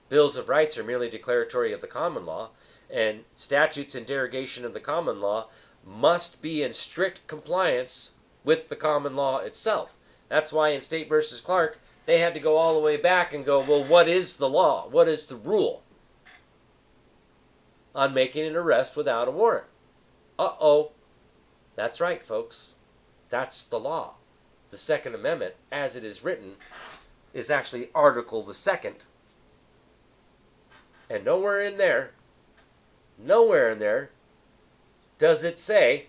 Bills of Rights are merely declaratory of the common law, and statutes in derogation of the common law must be in strict compliance with the common law itself. That's why in State versus Clark, they had to go all the way back and go, well, what is the law? What is the rule on making an arrest without a warrant? Uh-oh. That's right, folks. That's the law. The Second Amendment, as it is written, is actually Article the Second. And nowhere in there does it say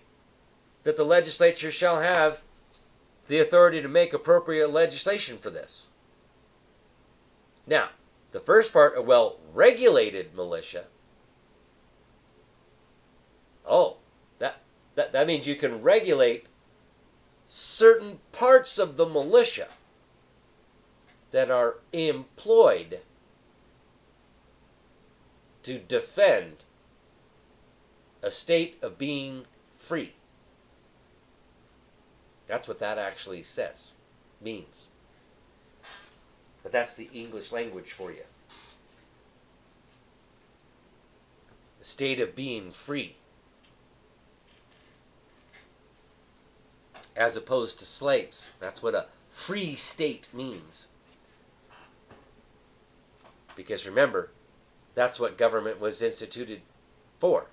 that the legislature shall have the authority to make appropriate legislation for this. Now, the first part, a well-regulated militia. Oh, that means you can regulate certain parts of the militia that are employed to defend a state of being free. That's what that actually says, means. But that's the English language for you. The state of being free. As opposed to slaves. That's what a free state means. Because remember, that's what government was instituted for.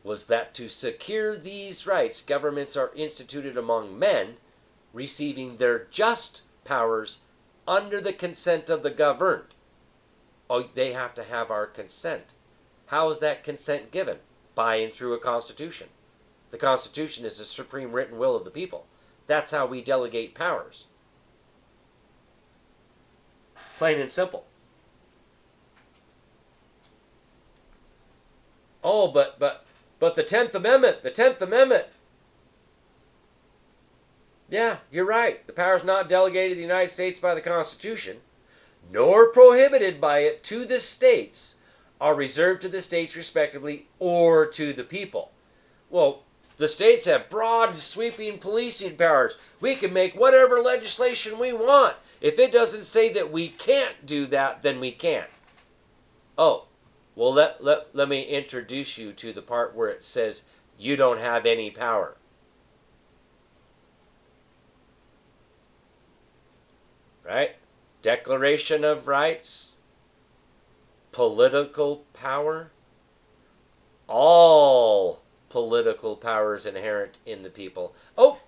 Was that to secure these rights, governments are instituted among men, receiving their just powers under the consent of the governed. Oh, they have to have our consent. How is that consent given? By and through a constitution. The Constitution is the supreme written will of the people. That's how we delegate powers. Plain and simple. Oh, but the 10th Amendment. Yeah, you're right. The power is not delegated to the United States by the Constitution, nor prohibited by it to the states, are reserved to the states respectively or to the people. Well, The states have broad and sweeping policing powers. We can make whatever legislation we want. If it doesn't say that we can't do that, then we can't. Oh, well, let me introduce you to the part where it says you don't have any power. Right? Declaration of Rights, political power. All political power is inherent in the people. Oh,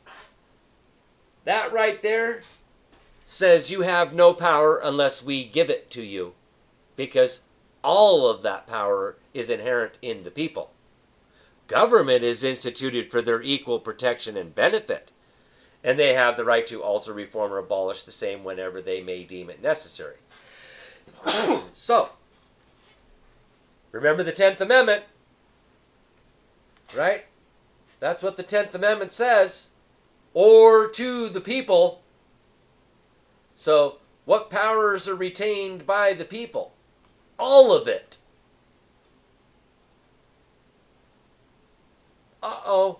that right there says you have no power unless we give it to you, because all of that power is inherent in the people. Government is instituted for their equal protection and benefit, and they have the right to alter, reform, or abolish the same whenever they may deem it necessary. So, remember the 10th Amendment, right? That's what the 10th Amendment says. Or to the people. So, what powers are retained by the people? All of it. Uh-oh.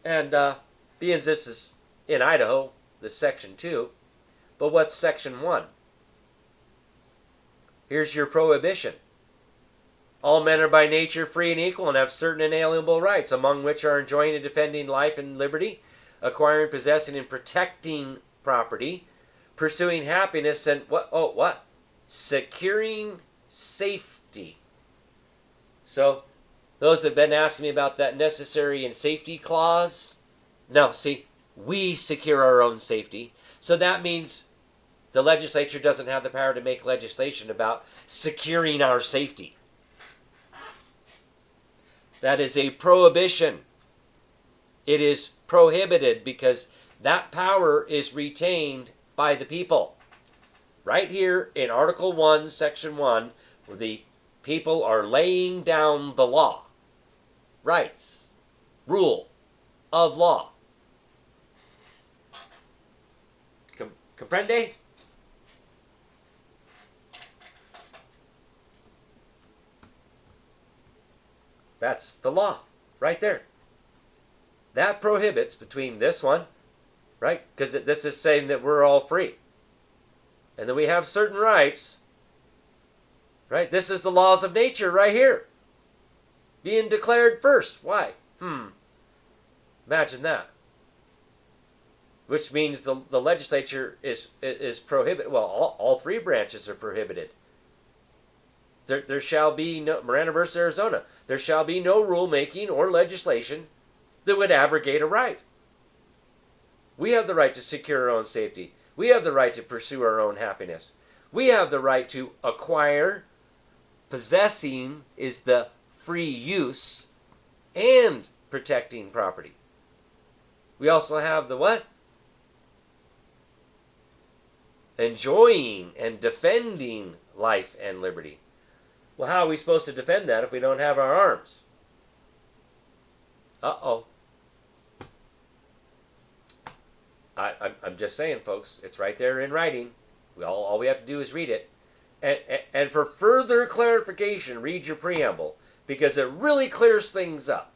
And being this is in Idaho, this Section 2. But what's Section 1? Here's your prohibition. All men are by nature free and equal and have certain inalienable rights, among which are enjoying and defending life and liberty, acquiring, possessing, and protecting property, pursuing happiness, and what? Securing safety. So, those that have been asking me about that necessary and safety clause, no, see, we secure our own safety. So that means the legislature doesn't have the power to make legislation about securing our safety. That is a prohibition. It is prohibited because that power is retained by the people. Right here in Article 1, Section 1, where the people are laying down the law. Rights. Rule of law. Comprende? That's the law, right there. That prohibits between this one, right? Because this is saying that we're all free. And then we have certain rights, right? This is the laws of nature right here. Being declared first. Why? Imagine that. Which means the legislature is prohibited. Well, all three branches are prohibited. There shall be no, Miranda versus Arizona, there shall be no rulemaking or legislation that would abrogate a right. We have the right to secure our own safety. We have the right to pursue our own happiness. We have the right to acquire. Possessing is the free use, and protecting property. We also have the what? Enjoying and defending life and liberty. Well, how are we supposed to defend that if we don't have our arms? Uh-oh. I'm just saying, folks. It's right there in writing. All we have to do is read it. And for further clarification, read your preamble, because it really clears things up.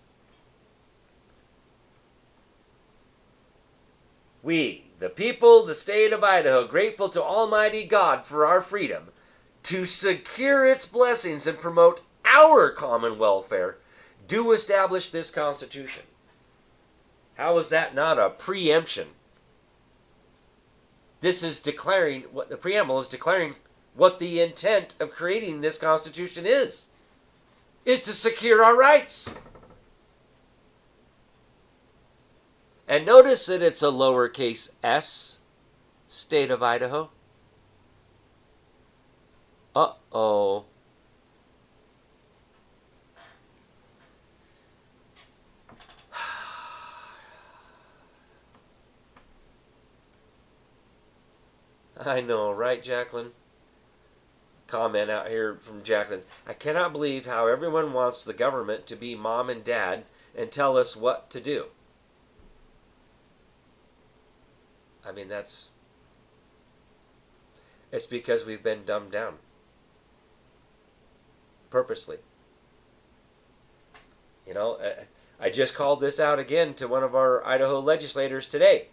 We, the people, the state of Idaho, grateful to Almighty God for our freedom, to secure its blessings and promote our common welfare, do establish this Constitution. How is that not a preemption? This is declaring, what the preamble is declaring, what the intent of creating this Constitution is to secure our rights. And notice that it's a lowercase s, state of Idaho. Uh-oh. I know, right, Jacqueline? Comment out here from Jacqueline. I cannot believe how everyone wants the government to be mom and dad and tell us what to do. I mean, it's because we've been dumbed down. Purposely. You know, I just called this out again to one of our Idaho legislators today.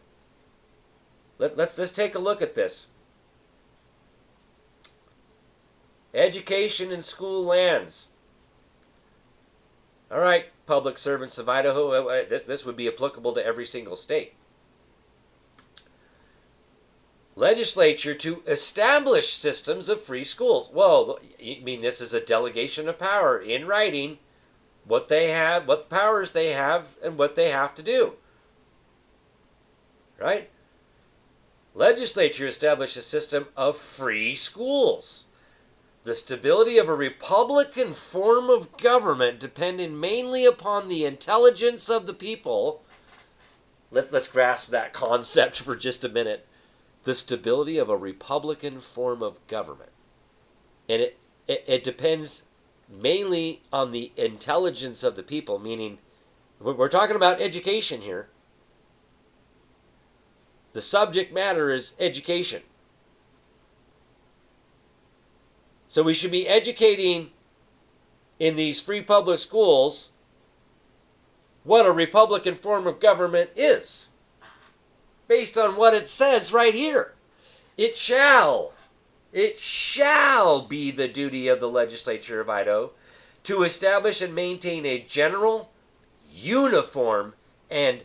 Let's take a look at this. Education in school lands. All right, public servants of Idaho, this would be applicable to every single state. Legislature to establish systems of free schools. Well, you mean this is a delegation of power in writing, what they have, what powers they have, and what they have to do. Right? Legislature establish a system of free schools. The stability of a republican form of government depending mainly upon the intelligence of the people. Let's grasp that concept for just a minute. The stability of a republican form of government. And it depends mainly on the intelligence of the people, meaning we're talking about education here. The subject matter is education. So we should be educating in these free public schools what a republican form of government is, based on what it says right here. It shall be the duty of the legislature of Idaho to establish and maintain a general, uniform, and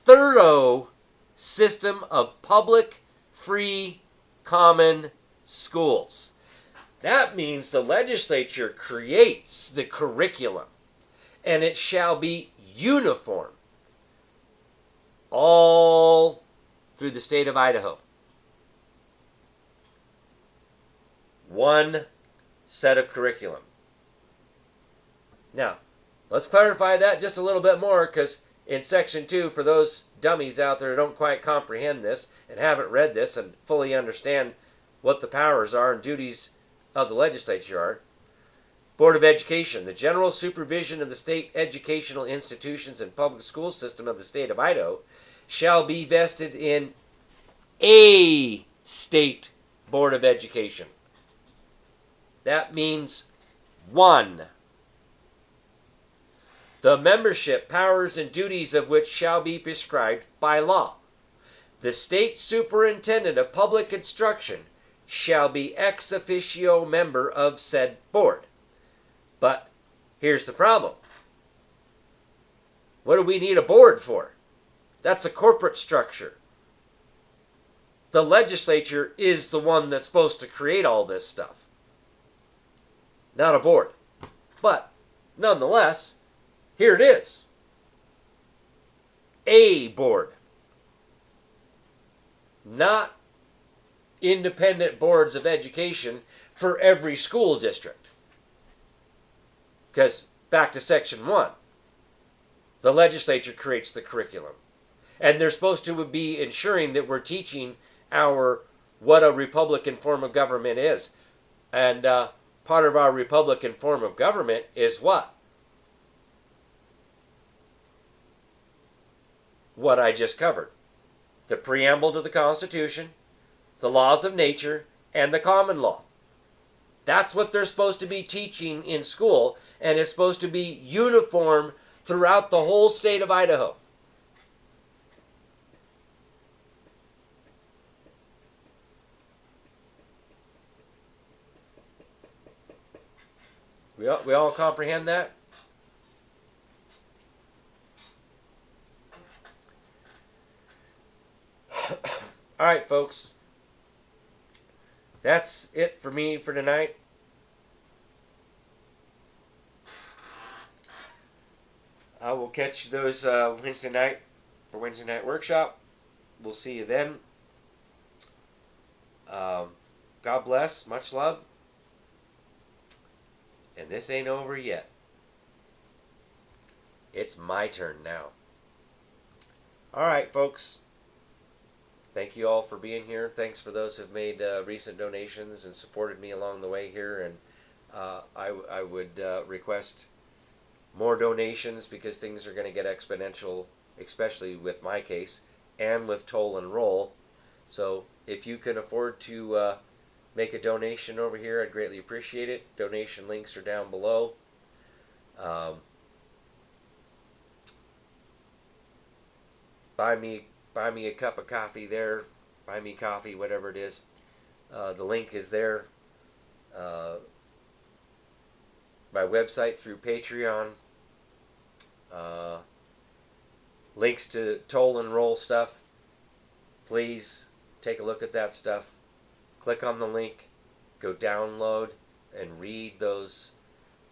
thorough system of public, free, common schools. That means the legislature creates the curriculum, and it shall be uniform all through the state of Idaho. One set of curriculum. Now, let's clarify that just a little bit more, because in Section 2, for those dummies out there who don't quite comprehend this and haven't read this and fully understand what the powers are and duties of the legislature are, Board of Education, the general supervision of the state educational institutions and public school system of the state of Idaho shall be vested in a state Board of Education. That means one. The membership, powers, and duties of which shall be prescribed by law. The state superintendent of public instruction shall be ex officio member of said board. But here's the problem. What do we need a board for? That's a corporate structure. The legislature is the one that's supposed to create all this stuff, not a board. But nonetheless, here it is. A board. Not independent boards of education for every school district. Because back to Section 1, the legislature creates the curriculum. And they're supposed to be ensuring that we're teaching what a republican form of government is. And part of our republican form of government is what? What I just covered. The preamble to the Constitution, the laws of nature, and the common law. That's what they're supposed to be teaching in school, and it's supposed to be uniform throughout the whole state of Idaho. We all comprehend that? All right, folks. That's it for me for tonight. I will catch you those Wednesday night for Wednesday night workshop. We'll see you then. God bless. Much love. And this ain't over yet. It's my turn now. All right, folks. Thank you all for being here. Thanks for those who've made recent donations and supported me along the way here. And I would request more donations, because things are going to get exponential, especially with my case and with toll and roll. So if you can afford to make a donation over here, I'd greatly appreciate it. Donation links are down below. buy me a cup of coffee there, buy me coffee, whatever it is. The link is there. My website through Patreon. Links to toll and roll stuff. Please take a look at that stuff. Click on the link. Go download and read those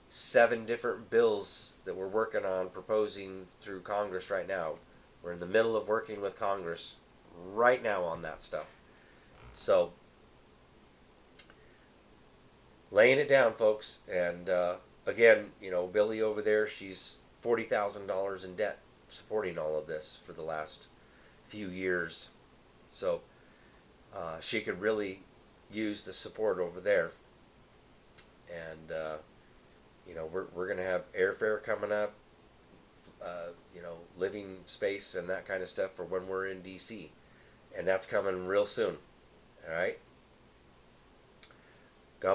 7 different bills that we're working on proposing through Congress right now. We're in the middle of working with Congress right now on that stuff. So, laying it down, folks. And again, Billy over there, she's $40,000 in debt supporting all of this for the last few years. So, she could really use the support over there. And, we're going to have airfare coming up, living space and that kind of stuff for when we're in D.C. And that's coming real soon. All right?